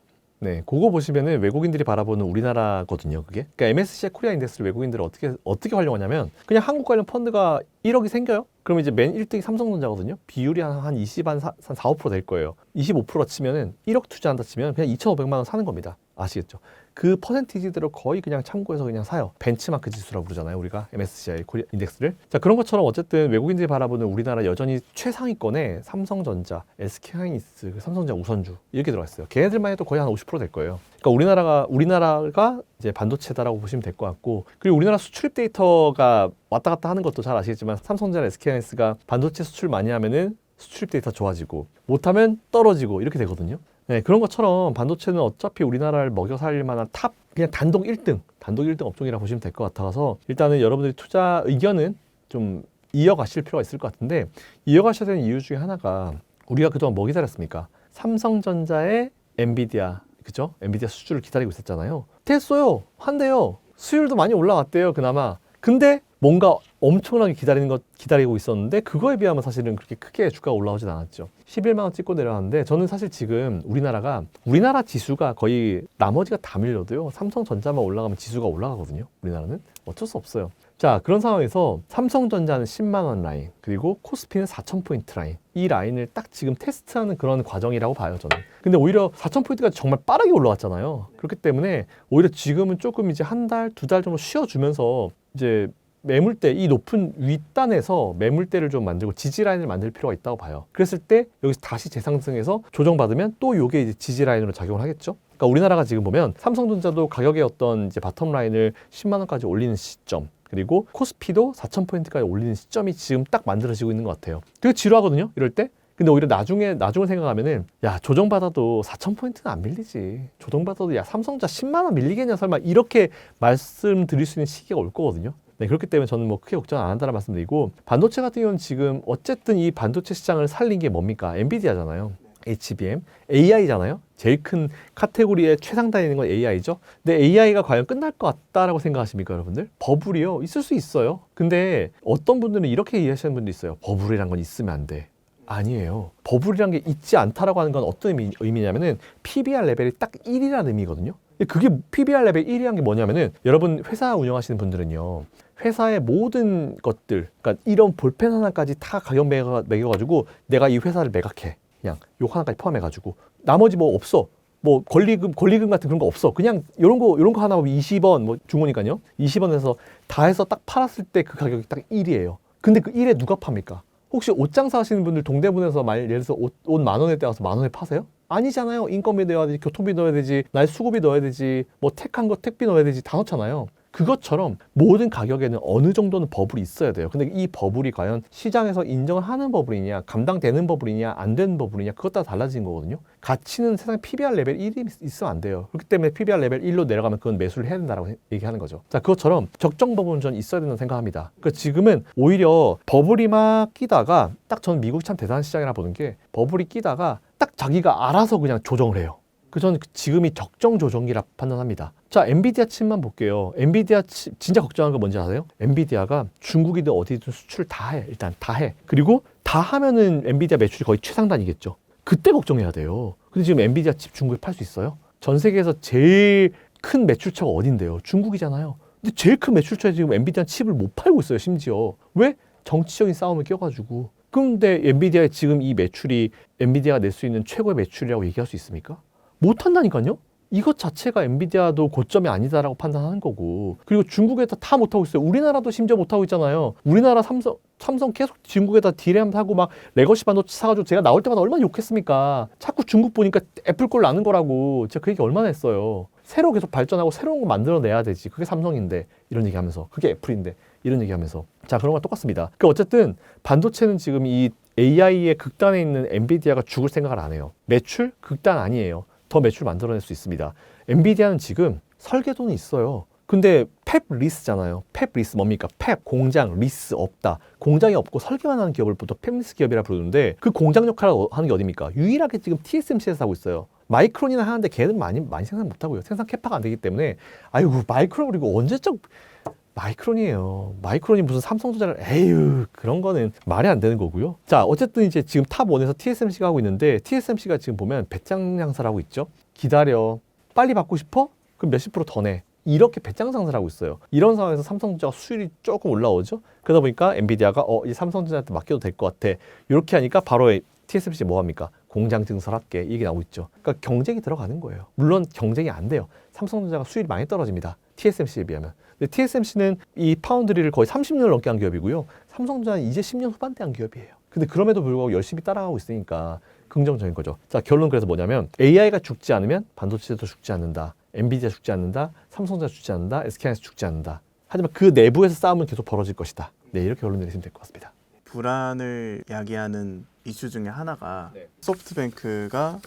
Speaker 1: 네, 그거 보시면은 외국인들이 바라보는 우리나라거든요, 그게. 그러니까 MSCI 코리아 인덱스를 외국인들은 어떻게 활용하냐면 그냥 한국 관련 펀드가 1억이 생겨요. 그러면 이제 맨 1등이 삼성전자거든요. 비율이 한 20, 한 4, 5% 될 거예요. 25% 치면은 1억 투자한다 치면 그냥 2,500만 원 사는 겁니다. 아시겠죠? 그 퍼센티지대로 거의 그냥 참고해서 그냥 사요. 벤치마크 지수라고 부르잖아요, 우리가 MSCI 코리아 인덱스를. 자, 그런 것처럼 어쨌든 외국인들이 바라보는 우리나라 여전히 최상위권에 삼성전자, SK하이닉스, 삼성전자 우선주 이렇게 들어가 있어요. 걔네들만 해도 거의 한 50% 될 거예요. 그러니까 우리나라가 이제 반도체다라고 보시면 될 것 같고, 그리고 우리나라 수출입 데이터가 왔다 갔다 하는 것도 잘 아시겠지만 삼성전자, SK하이닉스가 반도체 수출 많이 하면은 수출입 데이터 좋아지고 못하면 떨어지고 이렇게 되거든요. 네, 그런 것처럼 반도체는 어차피 우리나라를 먹여 살릴 만한 그냥 단독 1등 업종이라고 보시면 될 것 같아서 일단은 여러분들이 투자 의견은 좀 이어가실 필요가 있을 것 같은데, 이어가셔야 되는 이유 중에 하나가 우리가 그동안 뭐 기다렸습니까? 삼성전자의 엔비디아, 그죠? 엔비디아 수주를 기다리고 있었잖아요. 됐어요. 한대요. 수율도 많이 올라왔대요, 그나마. 근데 뭔가 엄청나게 기다리고 있었는데 그거에 비하면 사실은 그렇게 크게 주가가 올라오진 않았죠. 11만 원 찍고 내려왔는데 저는 사실 지금 우리나라 지수가 거의 나머지가 다 밀려도요. 삼성전자만 올라가면 지수가 올라가거든요. 우리나라는 어쩔 수 없어요. 자, 그런 상황에서 삼성전자는 10만 원 라인, 그리고 코스피는 4,000포인트 라인, 이 라인을 딱 지금 테스트하는 그런 과정이라고 봐요, 저는. 근데 오히려 4,000포인트가 정말 빠르게 올라왔잖아요. 그렇기 때문에 오히려 지금은 조금 이제 한 달, 두 달 정도 쉬어주면서 이제 매물대, 이 높은 윗단에서 매물대를 좀 만들고 지지라인을 만들 필요가 있다고 봐요. 그랬을 때 여기서 다시 재상승해서 조정받으면 또 이게 이제 지지라인으로 작용을 하겠죠. 그러니까 우리나라가 지금 보면 삼성전자도 가격의 어떤 이제 바텀 라인을 10만 원까지 올리는 시점, 그리고 코스피도 4,000포인트까지 올리는 시점이 지금 딱 만들어지고 있는 것 같아요. 되게 지루하거든요, 이럴 때. 근데 오히려 나중을 생각하면은 야, 조정받아도 4,000포인트는 안 밀리지. 조정받아도 야, 삼성전자 10만 원 밀리겠냐 설마, 이렇게 말씀드릴 수 있는 시기가 올 거거든요. 네, 그렇기 때문에 저는 뭐 크게 걱정 안 한다는 말씀드리고, 반도체 같은 경우는 지금 어쨌든 이 반도체 시장을 살린 게 뭡니까? 엔비디아잖아요. HBM, AI잖아요. 제일 큰 카테고리에 최상단에 있는 건 AI죠. 근데 AI가 과연 끝날 것 같다라고 생각하십니까, 여러분들? 버블이요, 있을 수 있어요. 근데 어떤 분들은 이렇게 이해하시는 분도 있어요. 버블이란 건 있으면 안 돼. 아니에요. 버블이란 게 있지 않다라고 하는 건 어떤 의미냐면은 PBR 레벨이 딱 1이라는 의미거든요. 그게 PBR 레벨 1이란 게 뭐냐면은, 여러분 회사 운영하시는 분들은요, 회사의 모든 것들, 그러니까 이런 볼펜 하나까지 다 가격 매겨가지고 내가 이 회사를 매각해. 그냥 요 하나까지 포함해가지고 나머지 뭐 없어. 뭐 권리금 같은 그런 거 없어. 그냥 이런 거 하나 20원, 뭐 중고니까요. 20원에서 다 해서 딱 팔았을 때 그 가격이 딱 1이에요. 근데 그 1에 누가 팝니까? 혹시 옷 장사 하시는 분들 동대문에서 예를 들어서 옷 10,000원에 떼어서 10,000원에 파세요? 아니잖아요. 인건비 넣어야 되지, 교통비 넣어야 되지, 날 수고비 넣어야 되지, 뭐 택비 넣어야 되지, 다 넣잖아요. 그것처럼 모든 가격에는 어느 정도는 버블이 있어야 돼요. 근데 이 버블이 과연 시장에서 인정을 하는 버블이냐, 감당되는 버블이냐, 안 되는 버블이냐, 그것 따라 달라지는 거거든요. 가치는 세상에 PBR 레벨 1이 있으면 안 돼요. 그렇기 때문에 PBR 레벨 1로 내려가면 그건 매수를 해야 된다고 얘기하는 거죠. 자, 그것처럼 적정 버블은 전 있어야 된다고 생각합니다. 그러니까 지금은 오히려 버블이 막 끼다가, 딱 저는 미국이 참 대단한 시장이라 보는 게, 버블이 끼다가 딱 자기가 알아서 그냥 조정을 해요. 저는 지금이 적정 조정기라 판단합니다. 자, 엔비디아 칩만 볼게요. 엔비디아 칩 진짜 걱정하는 거 뭔지 아세요? 엔비디아가 중국이든 어디든 수출 다 해. 일단 다 해. 그리고 다 하면은 엔비디아 매출이 거의 최상단이겠죠. 그때 걱정해야 돼요. 근데 지금 엔비디아 칩 중국에 팔 수 있어요? 전 세계에서 제일 큰 매출처가 어딘데요? 중국이잖아요. 근데 제일 큰 매출처에 지금 엔비디아 칩을 못 팔고 있어요, 심지어. 왜? 정치적인 싸움을 껴가지고. 근데 엔비디아의 지금 이 매출이 엔비디아가 낼 수 있는 최고의 매출이라고 얘기할 수 있습니까? 못 한다니까요? 이것 자체가 엔비디아도 고점이 아니다라고 판단하는 거고. 그리고 중국에다 다 못하고 있어요. 우리나라도 심지어 못하고 있잖아요. 우리나라 삼성 계속 중국에다 디램 사고 막 레거시 반도체 사가지고 제가 나올 때마다 얼마나 욕했습니까? 자꾸 중국 보니까 애플 꼴 나는 거라고. 제가 그 얘기 얼마나 했어요. 새로 계속 발전하고 새로운 거 만들어내야 되지. 그게 삼성인데 이런 얘기하면서, 그게 애플인데 이런 얘기하면서. 자, 그런 건 똑같습니다. 그 어쨌든 반도체는 지금 이 AI의 극단에 있는 엔비디아가 죽을 생각을 안 해요. 매출 극단 아니에요. 더 매출 만들어낼 수 있습니다. 엔비디아는 지금 설계도는 있어요. 근데 팹 리스잖아요. 팹 리스 뭡니까? 팹 공장 리스 없다. 공장이 없고 설계만 하는 기업을 보통 팹 리스 기업이라 부르는데 그 공장 역할을 하는 게 어딥니까? 유일하게 지금 TSMC에서 하고 있어요. 마이크론이나 하는데 걔는 많이 생산 못 하고요. 생산 캐파가 안 되기 때문에 아이고 마이크론 그리고 언제적 마이크론이에요. 마이크론이 무슨 삼성전자를 에휴 그런 거는 말이 안 되는 거고요. 자, 어쨌든 이제 지금 탑1에서 TSMC가 하고 있는데 TSMC가 지금 보면 배짱 장사를 하고 있죠. 기다려. 빨리 받고 싶어? 그럼 몇십 프로 더 내. 이렇게 배짱 장사를 하고 있어요. 이런 상황에서 삼성전자가 수율이 조금 올라오죠. 그러다 보니까 엔비디아가 이 삼성전자한테 맡겨도 될 것 같아. 이렇게 하니까 바로 TSMC 뭐 합니까? 공장 증설할게. 이게 나오고 있죠. 그러니까 경쟁이 들어가는 거예요. 물론 경쟁이 안 돼요. 삼성전자가 수율이 많이 떨어집니다. TSMC에 비하면. 근데 TSMC는 이 파운드리를 거의 30년을 넘게 한 기업이고요. 삼성전자는 이제 10년 후반대 한 기업이에요. 근데 그럼에도 불구하고 열심히 따라가고 있으니까 긍정적인 거죠. 자, 결론 그래서 뭐냐면 AI가 죽지 않으면 반도체도 죽지 않는다. 엔비디아 죽지 않는다. 삼성전자 죽지 않는다. SK하이닉스 죽지 않는다. 하지만 그 내부에서 싸움은 계속 벌어질 것이다. 네, 이렇게 결론 내리시면 될 것 같습니다.
Speaker 3: 불안을 야기하는 이슈 중에 하나가 소프트뱅크가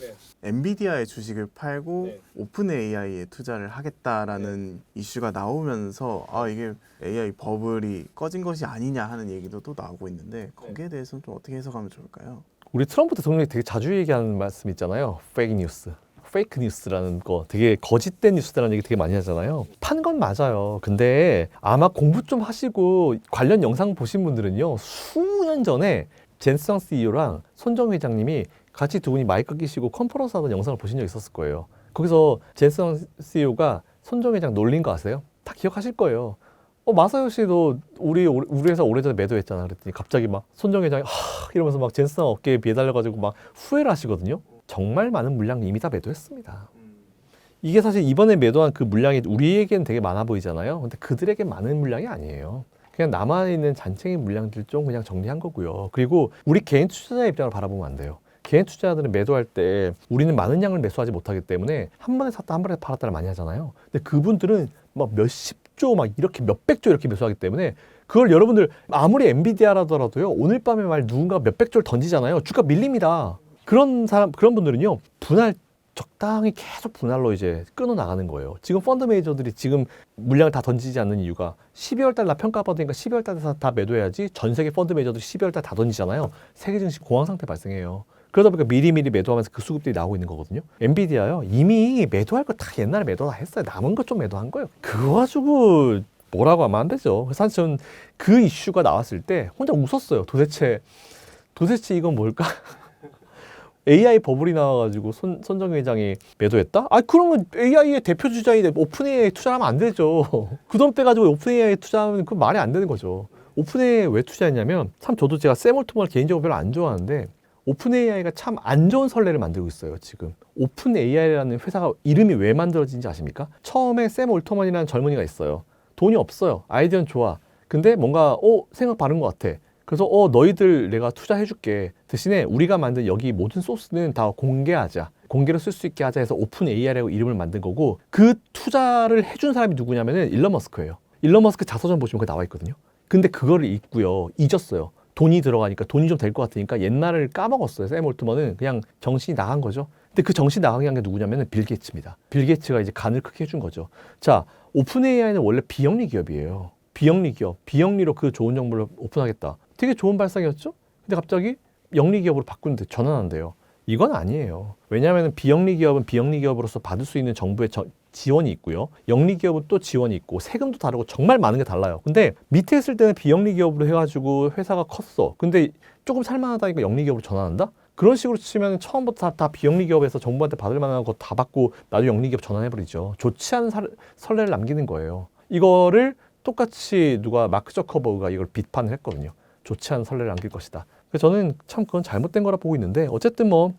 Speaker 3: 엔비디아의 주식을 팔고 오픈 AI에 투자를 하겠다라는 이슈가 나오면서 이게 AI 버블이 꺼진 것이 아니냐 하는 얘기도 또 나오고 있는데 거기에 대해서는 좀 어떻게 해석하면 좋을까요?
Speaker 1: 우리 트럼프 대통령이 되게 자주 얘기하는 말씀 있잖아요. 페이크 뉴스. 페이크 뉴스라는 거 되게 거짓된 뉴스라는 얘기 되게 많이 하잖아요. 판 건 맞아요. 근데 아마 공부 좀 하시고 관련 영상 보신 분들은요. 수년 전에 젠스왕 CEO랑 손정희 회장님이 같이 두 분이 마이크 끼시고 컨퍼런스 하던 영상을 보신 적 있었을 거예요. 거기서 젠스왕 CEO가 손정희 회장 놀린 거 아세요? 다 기억하실 거예요. 마사요시도 우리 회사 오래전에 매도했잖아. 그랬더니 갑자기 막 손정희 회장이 이러면서 막 젠스왕 어깨에 비해 달려가지고 막 후회를 하시거든요. 정말 많은 물량 이미 다 매도했습니다. 이게 사실 이번에 매도한 그 물량이 우리에겐 되게 많아 보이잖아요. 근데 그들에겐 많은 물량이 아니에요. 그냥 남아있는 잔챙이 물량들 좀 그냥 정리한 거고요. 그리고 우리 개인 투자자 입장을 바라보면 안 돼요. 개인 투자자들은 매도할 때 우리는 많은 양을 매수하지 못하기 때문에 한 번에 샀다 한 번에 팔았다를 많이 하잖아요. 근데 그분들은 막 몇십 조 막 이렇게 몇백 조 이렇게 매수하기 때문에 그걸 여러분들 아무리 엔비디아라더라도요. 오늘 밤에 말 누군가 몇백 조를 던지잖아요. 주가 밀립니다. 그런 분들은요. 적당히 계속 분할로 이제 끊어 나가는 거예요. 지금 펀드 매니저들이 지금 물량을 다 던지지 않는 이유가 12월 달 나 평가받으니까 12월 달에 다 매도해야지. 전 세계 펀드 매니저들이 12월 달 다 던지잖아요. 세계 증시 공황 상태 발생해요. 그러다 보니까 미리미리 매도하면서 그 수급들이 나오고 있는 거거든요. 엔비디아요. 이미 매도할 거 다 옛날에 매도 다 했어요. 남은 것 좀 매도한 거예요. 그거 가지고 뭐라고 하면 안 되죠. 그래서 사실 저는 그 이슈가 나왔을 때 혼자 웃었어요. 도대체 이건 뭘까? AI 버블이 나와가지고 손정희 회장이 매도했다? 그러면 AI의 대표 주자인 오픈 AI 투자하면 안 되죠. 그 돈 빼가지고 오픈 AI 투자하면 그 말이 안 되는 거죠. 오픈 AI에 왜 투자했냐면 참 저도 제가 샘 올트먼을 개인적으로 별로 안 좋아하는데 오픈 AI가 참 안 좋은 선례를 만들고 있어요. 지금 오픈 AI라는 회사가 이름이 왜 만들어진지 아십니까? 처음에 샘 올트먼이라는 젊은이가 있어요. 돈이 없어요. 아이디어는 좋아. 근데 뭔가 생각 바른 것 같아. 그래서 너희들 내가 투자해줄게. 대신에 우리가 만든 여기 모든 소스는 다 공개하자. 공개로 쓸 수 있게 하자 해서 오픈 AI라고 이름을 만든 거고 그 투자를 해준 사람이 누구냐면은 일론 머스크예요. 일론 머스크 자서전 보시면 그게 나와 있거든요. 근데 그거를 잊었어요. 돈이 들어가니까 돈이 좀 될 것 같으니까 옛날을 까먹었어요. 샘 올트먼은 그냥 정신이 나간 거죠. 근데 그 정신 나가게 한 게 누구냐면은 빌 게이츠입니다. 빌 게이츠가 이제 간을 크게 해준 거죠. 자, 오픈 AI는 원래 비영리 기업이에요. 비영리 기업, 비영리로 그 좋은 정보를 오픈하겠다. 되게 좋은 발상이었죠? 근데 갑자기 영리 기업으로 바꾸는데 전환한대요. 이건 아니에요. 왜냐하면 비영리 기업은 비영리 기업으로서 받을 수 있는 정부의 지원이 있고요. 영리 기업은 또 지원이 있고 세금도 다르고 정말 많은 게 달라요. 근데 밑에 있을 때는 비영리 기업으로 해가지고 회사가 컸어. 근데 조금 살만하다니까 영리 기업으로 전환한다? 그런 식으로 치면 처음부터 다 비영리 기업에서 정부한테 받을 만한 거 다 받고 나중에 영리 기업 전환해버리죠. 좋지 않은 선례를 남기는 거예요. 이거를 똑같이 누가 마크 저커버그가 이걸 비판을 했거든요. 좋지 않은 선례를 남길 것이다. 그래서 저는 참 그건 잘못된 거라 보고 있는데 어쨌든 뭐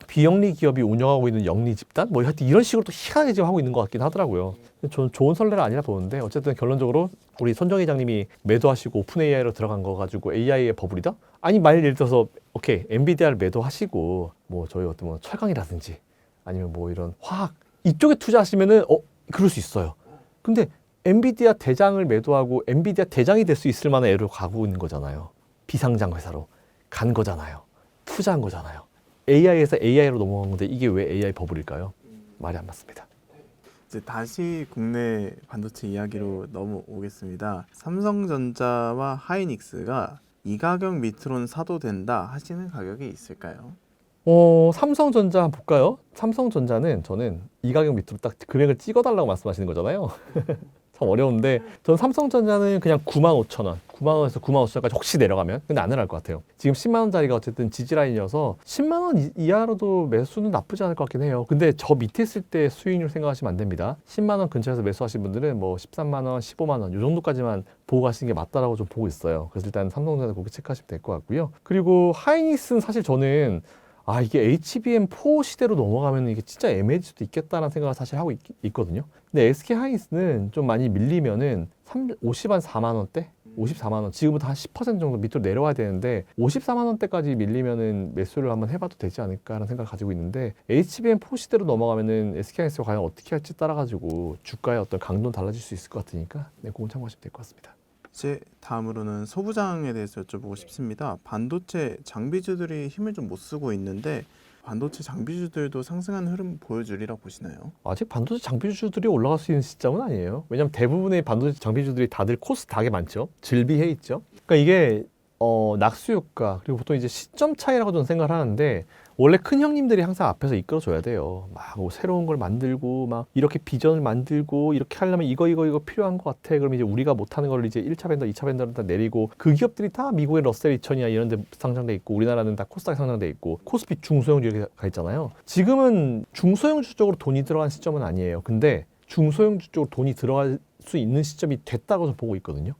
Speaker 1: 비영리 기업이 운영하고 있는 영리 집단 뭐 하여튼 이런 식으로 또 희한하게 지금 하고 있는 것 같긴 하더라고요. 저는 좋은 선례가 아니라 보는데 어쨌든 결론적으로 우리 손정 회장님이 매도하시고 오픈 AI로 들어간 거 가지고 AI의 버블이다? 아니 만일 예를 들어서 오케이 엔비디아를 매도하시고 뭐 저희 어떤 뭐 철강이라든지 아니면 뭐 이런 화학 이쪽에 투자하시면은 그럴 수 있어요. 근데 엔비디아 대장을 매도하고 엔비디아 대장이 될 수 있을 만한 애로 가고 있는 거잖아요. 비상장 회사로 간 거잖아요. 투자한 거잖아요. AI에서 AI로 넘어간 건데 이게 왜 AI 버블일까요? 말이 안 맞습니다.
Speaker 3: 이제 다시 국내 반도체 이야기로 넘어오겠습니다. 삼성전자와 하이닉스가 이 가격 밑으로는 사도 된다 하시는 가격이 있을까요?
Speaker 1: 삼성전자 한번 볼까요? 삼성전자는 저는 이 가격 밑으로 딱 금액을 찍어달라고 말씀하시는 거잖아요. 참 어려운데 전 삼성전자는 그냥 95,000원, 9만 원에서 95,000원까지 혹시 내려가면 근데 안 내려갈 것 같아요. 지금 10만 원짜리가 어쨌든 지지라인이어서 10만 원 이하로도 매수는 나쁘지 않을 것 같긴 해요. 근데 저 밑에 있을 때 수익률 생각하시면 안 됩니다. 10만 원 근처에서 매수하신 분들은 뭐 13만 원, 15만 원 이 정도까지만 보고 가시는 게 맞다라고 좀 보고 있어요. 그래서 일단 삼성전자 거기 체크하시면 될 것 같고요. 그리고 하이닉스는 사실 저는 이게 HBM4 시대로 넘어가면 이게 진짜 애매해질 수도 있겠다라는 생각을 사실 하고 있거든요. 근데 SK 하이닉스는 좀 많이 밀리면은 50한 4만 원대? 54만 원. 지금부터 한 10% 정도 밑으로 내려와야 되는데 54만 원대까지 밀리면은 매수를 한번 해봐도 되지 않을까라는 생각을 가지고 있는데 HBM4 시대로 넘어가면은 SK 하이닉스가 과연 어떻게 할지 따라가지고 주가의 어떤 강도는 달라질 수 있을 것 같으니까 그건 참고하시면 될 것 같습니다.
Speaker 3: 이제 다음으로는 소부장에 대해서 여쭤보고 싶습니다. 반도체 장비주들이 힘을 좀 못 쓰고 있는데 반도체 장비주들도 상승하는 흐름 보여주리라 보시나요?
Speaker 1: 아직 반도체 장비주들이 올라갈 수 있는 시점은 아니에요. 왜냐하면 대부분의 반도체 장비주들이 다들 코스트 닥에 많죠. 질비해 있죠. 그러니까 이게 낙수 효과 그리고 보통 이제 시점 차이라고 저는 생각을 하는데 원래 큰 형님들이 항상 앞에서 이끌어줘야 돼요. 막뭐 새로운 걸 만들고 막 이렇게 비전을 만들고 이렇게 하려면 이거 필요한 것 같아. 그럼 이제 우리가 못하는 걸 이제 1차 벤더, 2차 벤더를 다 내리고 그 기업들이 다 미국의 러셀 2000이나 이런 데 상장돼 있고 우리나라는 다 코스닥에 상장돼 있고 코스피 중소형주 이렇게 가 있잖아요. 지금은 중소형주 쪽으로 돈이 들어간 시점은 아니에요. 근데 중소형주 쪽으로 돈이 들어갈 수 있는 시점이 됐다고 저는 보고 있거든요.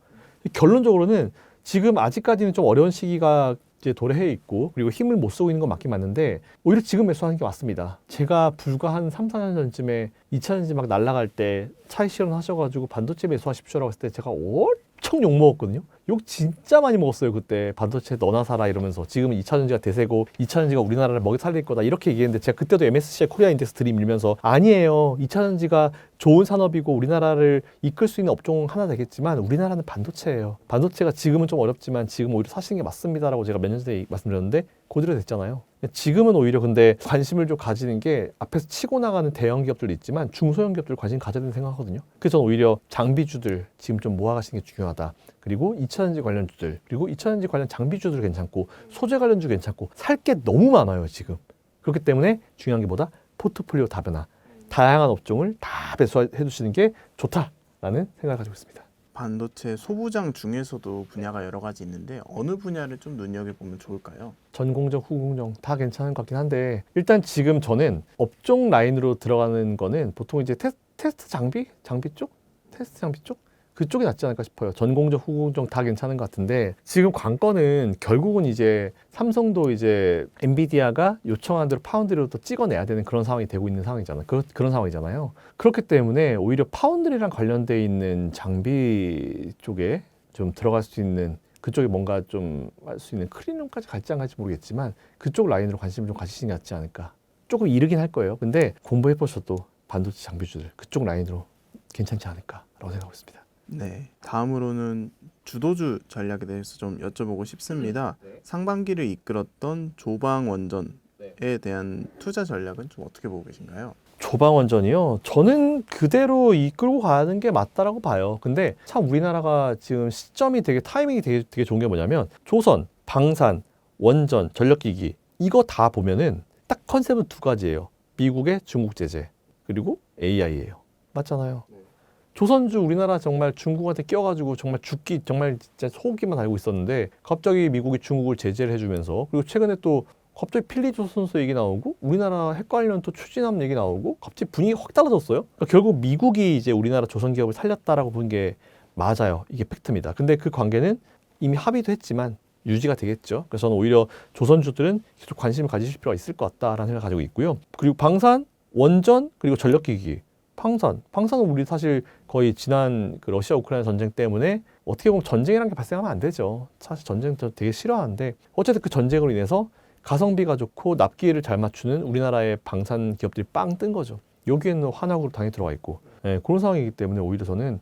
Speaker 1: 결론적으로는 지금 아직까지는 좀 어려운 시기가 이제 도래해 있고 그리고 힘을 못 쓰고 있는 건 맞긴 맞는데 오히려 지금 매수하는 게 맞습니다. 제가 불과 한 3, 4년 전쯤에 2차전지 막 날아갈 때 차익 실현하셔가지고 반도체 매수하십시오라고 했을 때 제가 엄청 욕먹었거든요. 욕 진짜 많이 먹었어요. 그때 반도체 너나 사라 이러면서 지금은 2차전지가 대세고 2차전지가 우리나라를 먹여 살릴 거다 이렇게 얘기했는데 제가 그때도 MSCI 코리아 인덱스 들이밀면서 아니에요. 2차전지가 좋은 산업이고 우리나라를 이끌 수 있는 업종 하나 되겠지만 우리나라는 반도체예요. 반도체가 지금은 좀 어렵지만 지금 오히려 사시는 게 맞습니다라고 제가 몇 년 전에 말씀드렸는데 그대로 됐잖아요. 지금은 오히려 근데 관심을 좀 가지는 게 앞에서 치고 나가는 대형 기업들도 있지만 중소형 기업들 관심 가져야 된다고 생각하거든요. 그래서 저는 오히려 장비주들 지금 좀 모아가시는 게 중요하다. 그리고 2차전지 관련주들 그리고 2차전지 관련 장비주들 괜찮고 소재 관련주 괜찮고 살 게 너무 많아요 지금. 그렇기 때문에 중요한 게 뭐다? 포트폴리오 다변화. 다양한 업종을 다 매수해 두시는 게 좋다라는 생각을 가지고 있습니다.
Speaker 3: 반도체 소부장 중에서도 분야가 여러 가지 있는데 어느 분야를 좀 눈여겨보면 좋을까요?
Speaker 1: 전공정, 후공정 다 괜찮은 것 같긴 한데 일단 지금 저는 업종 라인으로 들어가는 거는 보통 이제 테스트 장비 쪽? 테스트 장비 쪽? 그쪽이 낫지 않을까 싶어요. 전공정, 후공정 다 괜찮은 것 같은데 지금 관건은 결국은 이제 삼성도 이제 엔비디아가 요청한 대로 파운드리로 또 찍어내야 되는 그런 상황이 되고 있는 상황이잖아요. 그런 상황이잖아요. 그렇기 때문에 오히려 파운드리랑 관련돼 있는 장비 쪽에 좀 들어갈 수 있는 그쪽에 뭔가 좀 할 수 있는 클린룸까지 갈지 안 갈지 모르겠지만 그쪽 라인으로 관심을 좀 가지시는 게 낫지 않을까. 조금 이르긴 할 거예요. 근데 공부해 보셔도 반도체 장비주들 그쪽 라인으로 괜찮지 않을까라고 생각하고 있습니다.
Speaker 3: 네, 다음으로는 주도주 전략에 대해서 좀 여쭤보고 싶습니다. 상반기를 이끌었던 조방원전에 대한 투자 전략은 좀 어떻게 보고 계신가요?
Speaker 1: 조방원전이요? 저는 그대로 이끌고 가는 게 맞다라고 봐요. 근데 참 우리나라가 지금 시점이 타이밍이 되게 좋은 게 뭐냐면 조선, 방산, 원전, 전력기기 이거 다 보면은 딱 컨셉은 두 가지예요. 미국의 중국 제재 그리고 AI예요. 맞잖아요. 조선주 우리나라 정말 중국한테 껴가지고 정말 죽기 정말 진짜 소고기만 알고 있었는데 갑자기 미국이 중국을 제재를 해주면서 그리고 최근에 또 갑자기 필리조선소 얘기 나오고 우리나라 핵 관련 또 추진함 얘기 나오고 갑자기 분위기가 확 달라졌어요. 그러니까 결국 미국이 이제 우리나라 조선 기업을 살렸다라고 본 게 맞아요. 이게 팩트입니다. 근데 그 관계는 이미 합의도 했지만 유지가 되겠죠. 그래서 저는 오히려 조선주들은 계속 관심을 가지실 필요가 있을 것 같다라는 생각을 가지고 있고요. 그리고 방산, 원전, 그리고 전력기기. 방산은 우리 사실 거의 지난 그 러시아 우크라이나 전쟁 때문에 어떻게 보면 전쟁이라는 게 발생하면 안 되죠. 사실 전쟁 저 되게 싫어하는데 어쨌든 그 전쟁으로 인해서 가성비가 좋고 납기를 잘 맞추는 우리나라의 방산 기업들이 빵 뜬 거죠. 여기에는 환학으로 당연히 들어가 있고 그런 상황이기 때문에 오히려 저는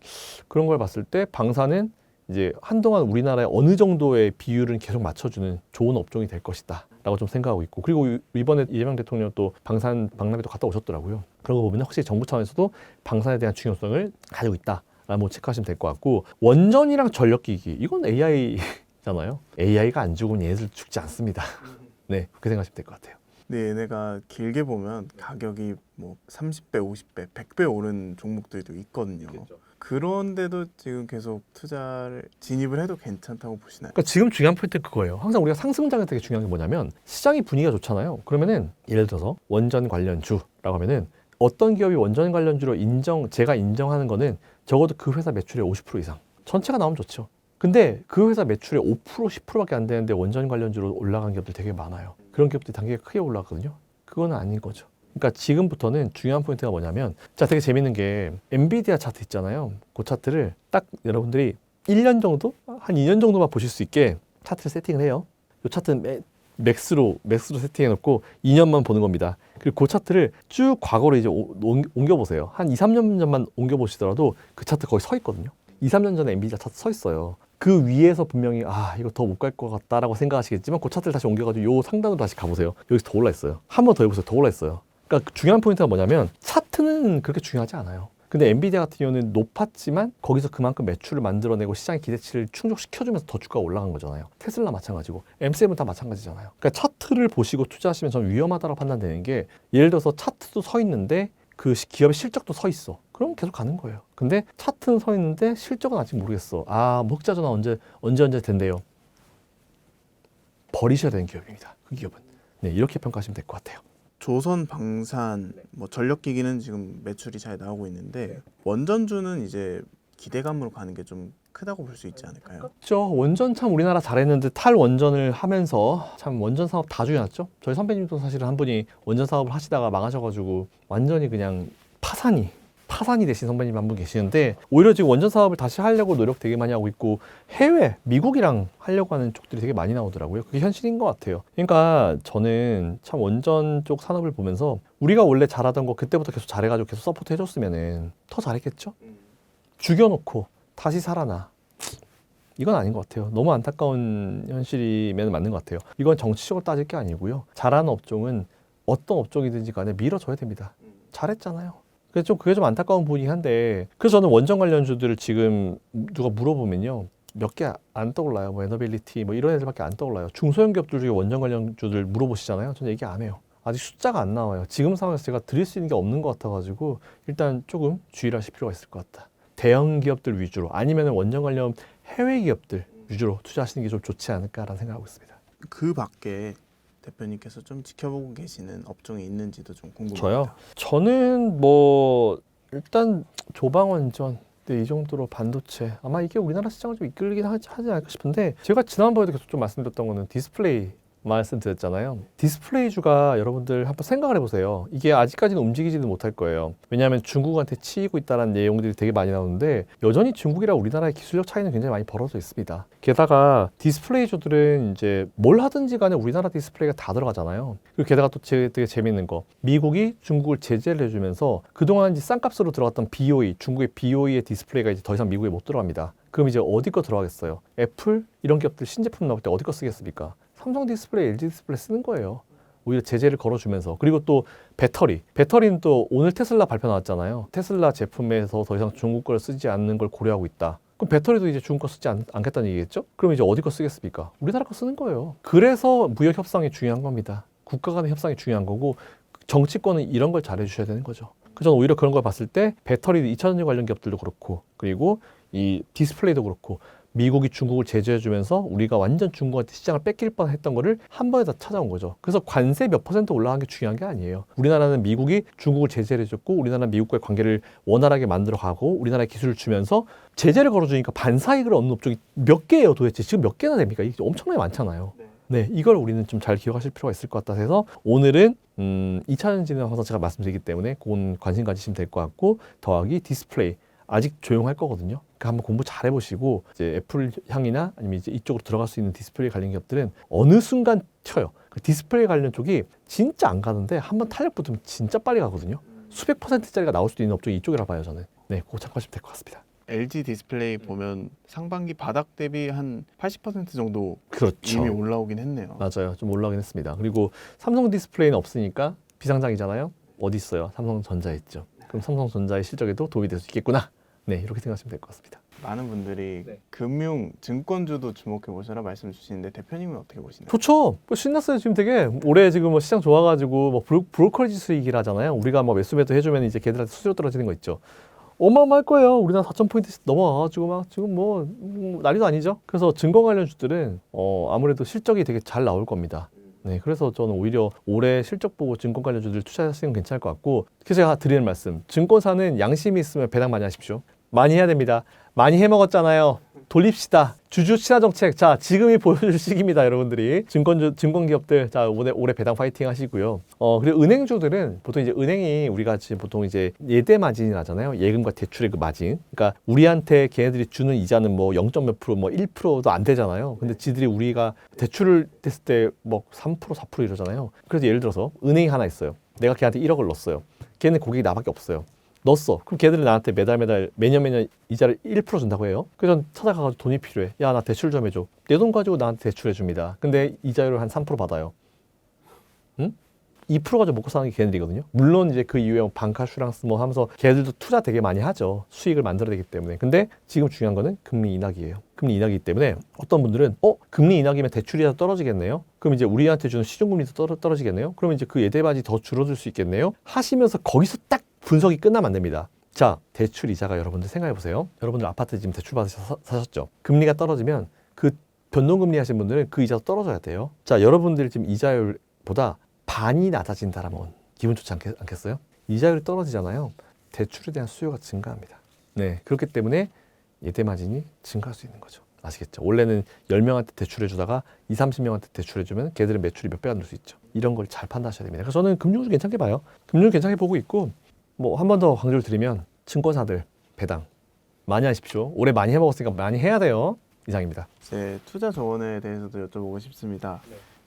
Speaker 1: 그런 걸 봤을 때 방산은 이제 한동안 우리나라의 어느 정도의 비율은 계속 맞춰주는 좋은 업종이 될 것이다 라고 좀 생각하고 있고 그리고 이번에 이재명 대통령 또 방산 박람회도 갔다 오셨더라고요. 그런 거 보면 확실히 정부 차원에서도 방산에 대한 중요성을 가지고 있다 라고 체크하시면 될 것 같고 원전이랑 전력기기 이건 AI잖아요. AI가 안 죽으면 얘네들 죽지 않습니다. 네 그렇게 생각하시면 될 것 같아요.
Speaker 3: 근데 얘네가 길게 보면 가격이 뭐 30배, 50배, 100배 오른 종목들도 있거든요. 그런데도 지금 계속 투자를 진입을 해도 괜찮다고 보시나요?
Speaker 1: 그러니까 지금 중요한 포인트는 그거예요. 항상 우리가 상승장에 되게 중요한 게 뭐냐면 시장이 분위기가 좋잖아요. 그러면은 예를 들어서 원전 관련주라고 하면은 어떤 기업이 원전 관련주로 제가 인정하는 거는 적어도 그 회사 매출의 50% 이상. 전체가 나오면 좋죠. 근데 그 회사 매출의 5%, 10%밖에 안 되는데 원전 관련주로 올라간 기업들 되게 많아요. 그런 기업들이 단계가 크게 올라갔거든요. 그거는 아닌 거죠. 그러니까 지금부터는 중요한 포인트가 뭐냐면 자 되게 재밌는 게 엔비디아 차트 있잖아요. 그 차트를 딱 여러분들이 1년 정도? 한 2년 정도만 보실 수 있게 차트를 세팅을 해요. 이 차트는 맥스로 세팅해놓고 2년만 보는 겁니다. 그리고 그 차트를 쭉 과거로 이제 옮겨보세요. 한 2, 3년 전만 옮겨보시더라도 그 차트 거의 서 있거든요. 2, 3년 전에 엔비디아 차트 서 있어요. 그 위에서 분명히 이거 더 못 갈 것 같다라고 생각하시겠지만 그 차트를 다시 옮겨가지고 요 상단으로 다시 가보세요. 여기서 더 올라 있어요. 한 번 더 해보세요. 더 올라 있어요. 그러니까 중요한 포인트가 뭐냐면 차트는 그렇게 중요하지 않아요. 근데 엔비디아 같은 경우는 높았지만 거기서 그만큼 매출을 만들어내고 시장의 기대치를 충족시켜주면서 더 주가가 올라간 거잖아요. 테슬라 마찬가지고 M7은 다 마찬가지잖아요. 그러니까 차트를 보시고 투자하시면 저는 위험하다고 판단되는 게 예를 들어서 차트도 서 있는데 그 기업의 실적도 서 있어. 그럼 계속 가는 거예요. 근데 차트는 서 있는데 실적은 아직 모르겠어. 뭐 흑자 전환 언제 된대요. 버리셔야 되는 기업입니다. 그 기업은. 네, 이렇게 평가하시면 될 것 같아요.
Speaker 3: 조선 방산, 뭐 전력기기는 지금 매출이 잘 나오고 있는데 원전주는 이제 기대감으로 가는 게 좀 크다고 볼 수 있지 않을까요?
Speaker 1: 그렇죠. 원전 참 우리나라 잘했는데 탈원전을 하면서 참 원전 사업 다 죽여놨죠. 저희 선배님도 사실은 한 분이 원전 사업을 하시다가 망하셔가지고 완전히 그냥 파산이 되신 선배님 한 분 계시는데 오히려 지금 원전 사업을 다시 하려고 노력 되게 많이 하고 있고 해외, 미국이랑 하려고 하는 쪽들이 되게 많이 나오더라고요. 그게 현실인 것 같아요. 그러니까 저는 참 원전 쪽 산업을 보면서 우리가 원래 잘하던 거 그때부터 계속 잘해가지고 계속 서포트 해줬으면은 더 잘했겠죠? 죽여놓고 다시 살아나. 이건 아닌 것 같아요. 너무 안타까운 현실이면 맞는 것 같아요. 이건 정치적으로 따질 게 아니고요. 잘하는 업종은 어떤 업종이든지 간에 밀어줘야 됩니다. 잘했잖아요. 그래서 그게 좀 안타까운 부분이긴 한데 그래서 저는 원전 관련주들을 지금 누가 물어보면요. 몇 개 안 떠올라요. 뭐 에너빌리티 뭐 이런 애들밖에 안 떠올라요. 중소형 기업들 중에 원전 관련주들 물어보시잖아요. 저는 얘기 안 해요. 아직 숫자가 안 나와요. 지금 상황에서 제가 드릴 수 있는 게 없는 것 같아가지고 일단 조금 주의를 하실 필요가 있을 것 같다. 대형 기업들 위주로 아니면 원전 관련 해외 기업들 위주로 투자하시는 게 좀 좋지 않을까라는 생각하고 있습니다.
Speaker 3: 그 밖에 대표님께서 좀 지켜보고 계시는 업종이 있는지도 좀 궁금합니다.
Speaker 1: 저요? 저는 뭐 일단 조방원전 이 정도로 반도체 아마 이게 우리나라 시장을 좀 이끌긴 하지 않을까 싶은데 제가 지난번에도 계속 좀 말씀드렸던 거는 디스플레이 말씀드렸잖아요. 디스플레이주가 여러분들 한번 생각을 해보세요. 이게 아직까지는 움직이지는 못할 거예요. 왜냐하면 중국한테 치이고 있다는 내용들이 되게 많이 나오는데 여전히 중국이랑 우리나라의 기술력 차이는 굉장히 많이 벌어져 있습니다. 게다가 디스플레이주들은 이제 뭘 하든지 간에 우리나라 디스플레이가 다 들어가잖아요. 그리고 게다가 또 되게 재밌는 거 미국이 중국을 제재를 해주면서 그동안 이제 싼값으로 들어갔던 BOE 중국의 BOE의 디스플레이가 이제 더 이상 미국에 못 들어갑니다. 그럼 이제 어디 거 들어가겠어요? 애플 이런 기업들 신제품 나올 때 어디 거 쓰겠습니까? 삼성 디스플레이, LG 디스플레이 쓰는 거예요. 오히려 제재를 걸어주면서. 그리고 또 배터리는 또 오늘 테슬라 발표 나왔잖아요. 테슬라 제품에서 더 이상 중국 걸 쓰지 않는 걸 고려하고 있다. 그럼 배터리도 이제 중국 거 쓰지 않겠다는 얘기겠죠? 그럼 이제 어디 거 쓰겠습니까? 우리나라 거 쓰는 거예요. 그래서 무역 협상이 중요한 겁니다. 국가 간의 협상이 중요한 거고 정치권은 이런 걸 잘해 주셔야 되는 거죠. 그래서 저는 오히려 그런 걸 봤을 때 배터리 2차전지 관련 기업들도 그렇고 그리고 이 디스플레이도 그렇고 미국이 중국을 제재해주면서 우리가 완전 중국한테 시장을 뺏길 뻔했던 거를 한 번에 다 찾아온 거죠. 그래서 관세 몇 % 올라간 게 중요한 게 아니에요. 우리나라는 미국이 중국을 제재를 해줬고 우리나라는 미국과의 관계를 원활하게 만들어가고 우리나라에 기술을 주면서 제재를 걸어주니까 반사이익을 얻는 업종이 몇 개예요 도대체. 지금 몇 개나 됩니까? 이게 엄청나게 많잖아요. 네, 이걸 우리는 좀 잘 기억하실 필요가 있을 것 같아서 해서 오늘은 2차전지는 항상 제가 말씀드리기 때문에 그건 관심 가지시면 될 것 같고 더하기 디스플레이 아직 조용할 거거든요. 그러니까 한번 공부 잘 해보시고 이제 애플 향이나 아니면 이제 이쪽으로 들어갈 수 있는 디스플레이 관련 기업들은 어느 순간 튀어요. 그 디스플레이 관련 쪽이 진짜 안 가는데 한번 탄력 붙으면 진짜 빨리 가거든요. 수백 %짜리가 나올 수도 있는 업종이 이쪽이라 봐요 저는. 네, 그거 참고하시면 될 것 같습니다.
Speaker 3: LG 디스플레이 보면 상반기 바닥 대비 한 80% 정도
Speaker 1: 그렇죠.
Speaker 3: 이미 올라오긴 했네요.
Speaker 1: 맞아요. 좀 올라오긴 했습니다. 그리고 삼성 디스플레이는 없으니까 비상장이잖아요. 어디 있어요? 삼성전자에 있죠. 그럼 삼성전자의 실적에도 도움이 될 수 있겠구나. 네, 이렇게 생각하시면 될 것 같습니다.
Speaker 3: 많은 분들이 금융, 증권주도 주목해 보시라 말씀 주시는데 대표님은 어떻게 보시나요?
Speaker 1: 좋죠. 뭐 신났어요. 지금 되게 올해 지금 뭐 시장 좋아가지고 뭐 브로커리지 수익이라 하잖아요. 우리가 뭐 매수 매도 해주면 이제 걔들한테 수수료 떨어지는 거 있죠. 어마어마할 거예요. 우리나라 4,000포인트 넘어와가지고 막 지금 뭐 난리도 아니죠. 그래서 증권 관련 주들은 아무래도 실적이 되게 잘 나올 겁니다. 네, 그래서 저는 오히려 올해 실적 보고 증권 관련 주들 투자하시는 건 괜찮을 것 같고 그래서 제가 드리는 말씀 증권사는 양심이 있으면 배당 많이 하십시오. 많이 해야 됩니다. 많이 해먹었잖아요. 돌립시다. 주주 친화 정책. 자, 지금이 보여줄 시기입니다, 여러분들이. 증권 기업들, 자, 올해 배당 파이팅 하시고요. 그리고 은행주들은 보통 이제 은행이 우리가 지금 보통 이제 예대 마진이 나잖아요. 예금과 대출의 그 마진. 그러니까 우리한테 걔네들이 주는 이자는 뭐 0. 몇 프로, 뭐 1%도 안 되잖아요. 근데 지들이 우리가 대출을 했을 때 뭐 3%, 4% 이러잖아요. 그래서 예를 들어서 은행이 하나 있어요. 내가 걔한테 1억을 넣었어요. 걔는 고객이 나밖에 없어요. 넣었어. 그럼 걔들은 나한테 매달 매년 이자를 1% 준다고 해요. 그래서 전 찾아가가지고 돈이 필요해. 야, 나 대출 좀 해줘. 내 돈 가지고 나한테 대출해 줍니다. 근데 이자율을 한 3% 받아요. 응? 2% 가지고 먹고 사는 게 걔네들이거든요. 물론 이제 그 이후에 방카슈랑스 뭐 하면서 걔네들도 투자 되게 많이 하죠. 수익을 만들어내기 때문에. 근데 지금 중요한 거는 금리 인하기예요. 금리 인하기이기 때문에 어떤 분들은 금리 인하기면 대출이라도 떨어지겠네요. 그럼 이제 우리한테 주는 시중금리도 떨어지겠네요. 그러면 이제 그 예대마진이 더 줄어들 수 있겠네요. 하시면서 거기서 딱 분석이 끝나면 안 됩니다. 자, 대출 이자가 여러분들 생각해 보세요. 여러분들 아파트 지금 대출 받으셔서 사셨죠? 금리가 떨어지면 그 변동금리 하신 분들은 그 이자도 떨어져야 돼요. 자, 여러분들 지금 이자율보다 반이 낮아진다라면 기분 좋지 않겠어요? 이자율이 떨어지잖아요. 대출에 대한 수요가 증가합니다. 네, 그렇기 때문에 예대 마진이 증가할 수 있는 거죠. 아시겠죠? 원래는 10명한테 대출해 주다가 20, 30명한테 대출해 주면 걔들은 매출이 몇 배가 늘 수 있죠. 이런 걸 잘 판단하셔야 됩니다. 그래서 저는 금융주 괜찮게 봐요. 금융 괜찮게 보고 있고 뭐 한 번 더 강조를 드리면 증권사들 배당 많이 하십시오. 올해 많이 해먹었으니까 많이 해야 돼요. 이상입니다.
Speaker 3: 제 투자 조언에 대해서도 여쭤보고 싶습니다.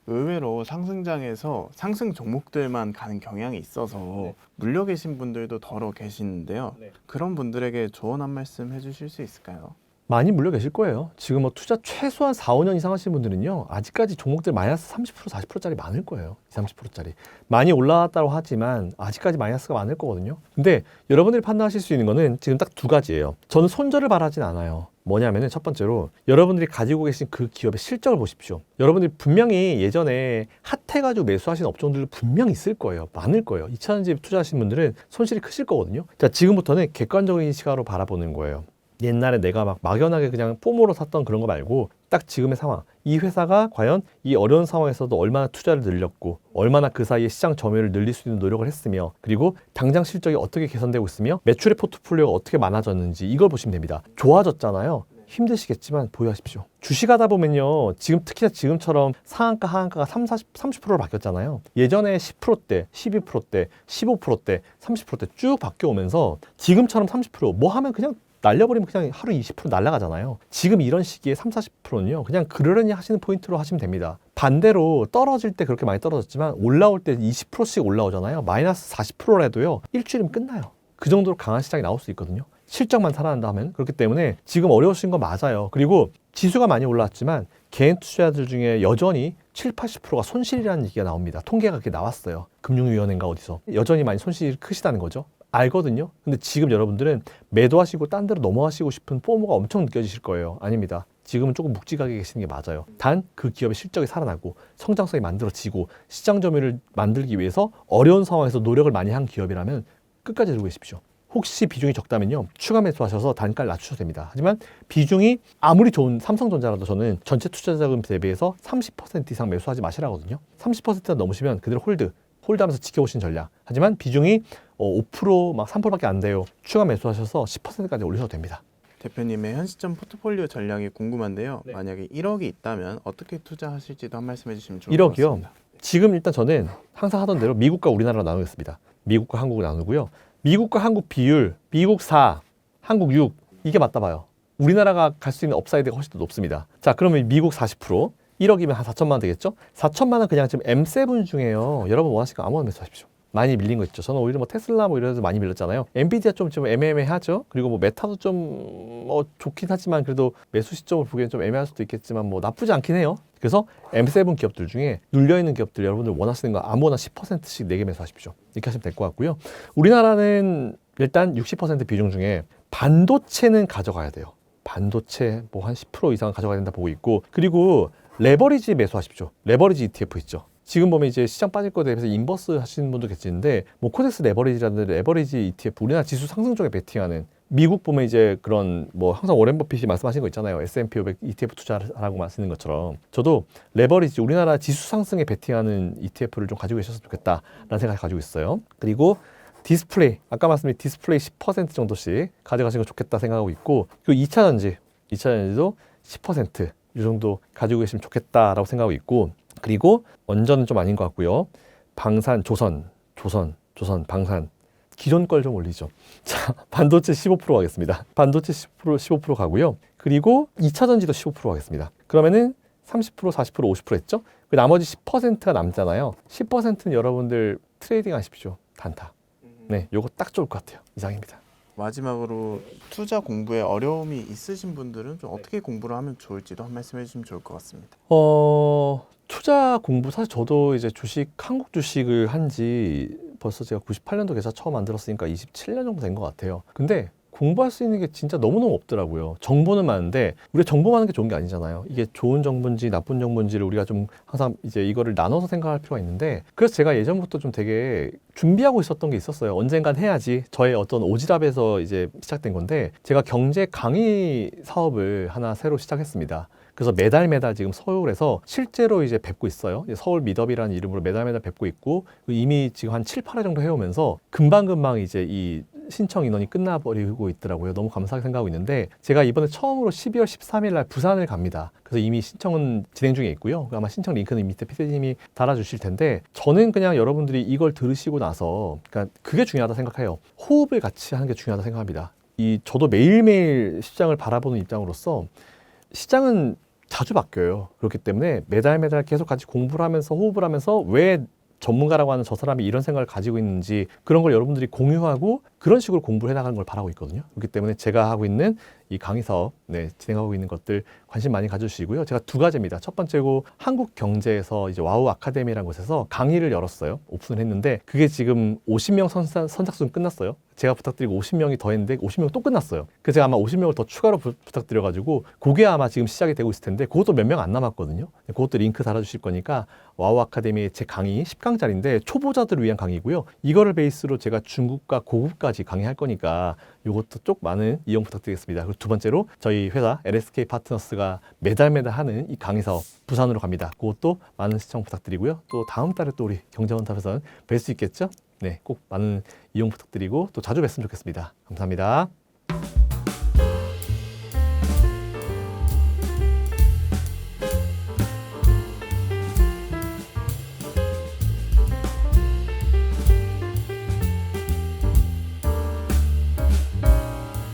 Speaker 3: 의외로 상승장에서 상승 종목들만 가는 경향이 있어서 물려 계신 분들도 더러 계시는데요. 그런 분들에게 조언 한 말씀 해주실 수 있을까요?
Speaker 1: 많이 물려 계실 거예요. 지금 뭐 투자 최소한 4, 5년 이상 하시는 분들은요. 아직까지 종목들 마이너스 30%, 40%짜리 많을 거예요. 20, 30%짜리. 많이 올라왔다고 하지만 아직까지 마이너스가 많을 거거든요. 근데 여러분들이 판단하실 수 있는 거는 지금 딱 두 가지예요. 저는 손절을 바라진 않아요. 뭐냐면은 첫 번째로 여러분들이 가지고 계신 그 기업의 실적을 보십시오. 여러분들이 분명히 예전에 핫해가지고 매수하신 업종들 분명히 있을 거예요. 많을 거예요. 2차전지 투자하신 분들은 손실이 크실 거거든요. 자, 지금부터는 객관적인 시각으로 바라보는 거예요. 옛날에 내가 막 막연하게 그냥 폼으로 샀던 그런 거 말고 딱 지금의 상황, 이 회사가 과연 이 어려운 상황에서도 얼마나 투자를 늘렸고 얼마나 그 사이에 시장 점유율을 늘릴 수 있는 노력을 했으며 그리고 당장 실적이 어떻게 개선되고 있으며 매출의 포트폴리오가 어떻게 많아졌는지 이걸 보시면 됩니다. 좋아졌잖아요. 힘드시겠지만 보유하십시오. 주식하다 보면요. 지금 특히나 지금처럼 상한가 하한가가 30%로 바뀌었잖아요. 예전에 10%대, 12%대, 15%대, 30%대 쭉 바뀌어오면서 지금처럼 30%뭐 하면 그냥 날려버리면 그냥 하루 20% 날아가잖아요. 지금 이런 시기에 30, 40%는요. 그냥 그러려니 하시는 포인트로 하시면 됩니다. 반대로 떨어질 때 그렇게 많이 떨어졌지만 올라올 때 20%씩 올라오잖아요. 마이너스 40%라도요. 일주일이면 끝나요. 그 정도로 강한 시장이 나올 수 있거든요. 실적만 살아난다 하면. 그렇기 때문에 지금 어려우신 거 맞아요. 그리고 지수가 많이 올랐지만 개인 투자자들 중에 여전히 7, 80%가 손실이라는 얘기가 나옵니다. 통계가 그렇게 나왔어요. 금융위원회인가 어디서. 여전히 많이 손실이 크시다는 거죠. 알거든요. 근데 지금 여러분들은 매도하시고 딴 데로 넘어가시고 싶은 포모가 엄청 느껴지실 거예요. 아닙니다. 지금은 조금 묵직하게 계시는 게 맞아요. 단 그 기업의 실적이 살아나고 성장성이 만들어지고 시장 점유율을 만들기 위해서 어려운 상황에서 노력을 많이 한 기업이라면 끝까지 들고 계십시오. 혹시 비중이 적다면요, 추가 매수하셔서 단가를 낮추셔도 됩니다. 하지만 비중이 아무리 좋은 삼성전자라도 저는 전체 투자자금 대비해서 30% 이상 매수하지 마시라거든요. 30%가 넘으시면 그대로 홀드하면서 지켜보신 전략. 하지만 비중이 5%, 막 3%밖에 안 돼요. 추가 매수하셔서 10%까지 올리셔도 됩니다.
Speaker 3: 대표님의 현 시점 포트폴리오 전략이 궁금한데요.
Speaker 1: 네.
Speaker 3: 만약에 1억이 있다면 어떻게 투자하실지도 한 말씀 해주시면 좋을
Speaker 1: 1억이요?
Speaker 3: 것 같습니다.
Speaker 1: 지금 일단 저는 항상 하던 대로 미국과 우리나라로 나누겠습니다. 미국과 한국을 나누고요. 미국과 한국 비율, 미국 4, 한국 6, 이게 맞다 봐요. 우리나라가 갈 수 있는 업사이드가 훨씬 더 높습니다. 자, 그러면 미국 40%, 1억이면 한 4천만 원 되겠죠? 4천만 원 그냥 지금 M7 중에요. 여러분 원하시는 거 아무거나 매수하십시오. 많이 밀린 거 있죠. 저는 오히려 뭐 테슬라 뭐 이런 데서 많이 밀렸잖아요. 엔비디아 좀 애매하죠. 그리고 뭐 메타도 좀 좋긴 하지만 그래도 매수 시점을 보기엔 좀 애매할 수도 있겠지만 뭐 나쁘지 않긴 해요. 그래서 M7 기업들 중에 눌려있는 기업들 여러분들 원하시는 거 아무거나 10%씩 4개 매수하십시오. 이렇게 하시면 될 것 같고요. 우리나라는 일단 60% 비중 중에 반도체는 가져가야 돼요. 반도체 뭐 한 10% 이상 가져가야 된다 보고 있고, 그리고 레버리지 매수하십시오. 레버리지 ETF 있죠. 지금 보면 이제 시장 빠질 거에 대해서 인버스 하시는 분도 계시는데 뭐 코덱스 레버리지라든지 레버리지 ETF, 우리나라 지수 상승 쪽에 베팅하는, 미국 보면 이제 그런 뭐 항상 워렌 버핏이 말씀하신 거 있잖아요. S&P 500 ETF 투자하라고 말씀하시는 것처럼 저도 레버리지 우리나라 지수 상승에 베팅하는 ETF를 좀 가지고 계셨으면 좋겠다라는 생각을 가지고 있어요. 그리고 디스플레이, 아까 말씀드린 디스플레이 10% 정도씩 가져가시는 거 좋겠다 생각하고 있고, 그리고 2차전지도 10% 이 정도 가지고 계시면 좋겠다라고 생각하고 있고, 그리고 원전은 좀 아닌 것 같고요. 방산, 조선, 방산. 기존 걸 좀 올리죠. 자, 반도체 15% 하겠습니다. 반도체 15% 가고요. 그리고 2차전지도 15% 하겠습니다. 그러면은 30%, 40%, 50% 했죠? 그 나머지 10%가 남잖아요. 10%는 여러분들 트레이딩 하십시오. 단타. 네, 요거 딱 좋을 것 같아요. 이상입니다.
Speaker 3: 마지막으로 투자 공부에 어려움이 있으신 분들은 좀 어떻게 공부를 하면 좋을지도 한 말씀 해주시면 좋을 것 같습니다.
Speaker 1: 투자 공부, 사실 저도 이제 한국 주식을 한지 벌써 제가 98년도 계좌 처음 만들었으니까 27년 정도 된 것 같아요. 근데 공부할 수 있는 게 진짜 너무너무 없더라고요. 정보는 많은데 우리가 정보 많은 게 좋은 게 아니잖아요. 이게 좋은 정보인지 나쁜 정보인지를 우리가 좀 항상 이제 이거를 나눠서 생각할 필요가 있는데, 그래서 제가 예전부터 좀 되게 준비하고 있었던 게 있었어요. 언젠간 해야지. 저의 어떤 오지랖에서 이제 시작된 건데, 제가 경제 강의 사업을 하나 새로 시작했습니다. 그래서 매달 지금 서울에서 실제로 이제 뵙고 있어요. 서울 미더비라는 이름으로 매달 뵙고 있고, 이미 지금 한 7, 8회 정도 해오면서 금방 이제 이 신청 인원이 끝나버리고 있더라고요. 너무 감사하게 생각하고 있는데, 제가 이번에 처음으로 12월 13일 날 부산을 갑니다. 그래서 이미 신청은 진행 중에 있고요. 아마 신청 링크는 밑에 PD님이 달아주실 텐데, 저는 그냥 여러분들이 이걸 들으시고 나서, 그러니까 그게 중요하다 생각해요. 호흡을 같이 하는 게 중요하다 생각합니다. 저도 매일매일 시장을 바라보는 입장으로서 시장은 자주 바뀌어요. 그렇기 때문에 매달 계속 같이 공부를 하면서 호흡을 하면서 왜 전문가라고 하는 저 사람이 이런 생각을 가지고 있는지, 그런 걸 여러분들이 공유하고 그런 식으로 공부를 해나가는 걸 바라고 있거든요. 그렇기 때문에 제가 하고 있는 이 강의 사업, 진행하고 있는 것들 관심 많이 가져주시고요. 제가 2가지입니다. 첫 번째고 한국 경제에서 이제 와우 아카데미라는 곳에서 강의를 열었어요. 오픈을 했는데 그게 지금 50명 선착순 끝났어요. 제가 부탁드리고 50명이 더 했는데 50명 또 끝났어요. 그래서 제가 아마 50명을 더 추가로 부탁드려가지고 그게 아마 지금 시작이 되고 있을 텐데, 그것도 몇 명 안 남았거든요. 그것도 링크 달아주실 거니까, 와우 아카데미의 제 강의 10강짜리인데 초보자들을 위한 강의고요. 이거를 베이스로 제가 중급과 고급까지 강의할 거니까 이것도 쪽 많은 이용 부탁드리겠습니다. 그리고 2번째로 저희 회사 LSK 파트너스가 매달 하는 이 강의 사업 부산으로 갑니다. 그것도 많은 시청 부탁드리고요. 또 다음 달에 또 우리 경제원탑에서는 뵐 수 있겠죠? 네, 꼭 많은 이용 부탁드리고 또 자주 뵀으면 좋겠습니다. 감사합니다.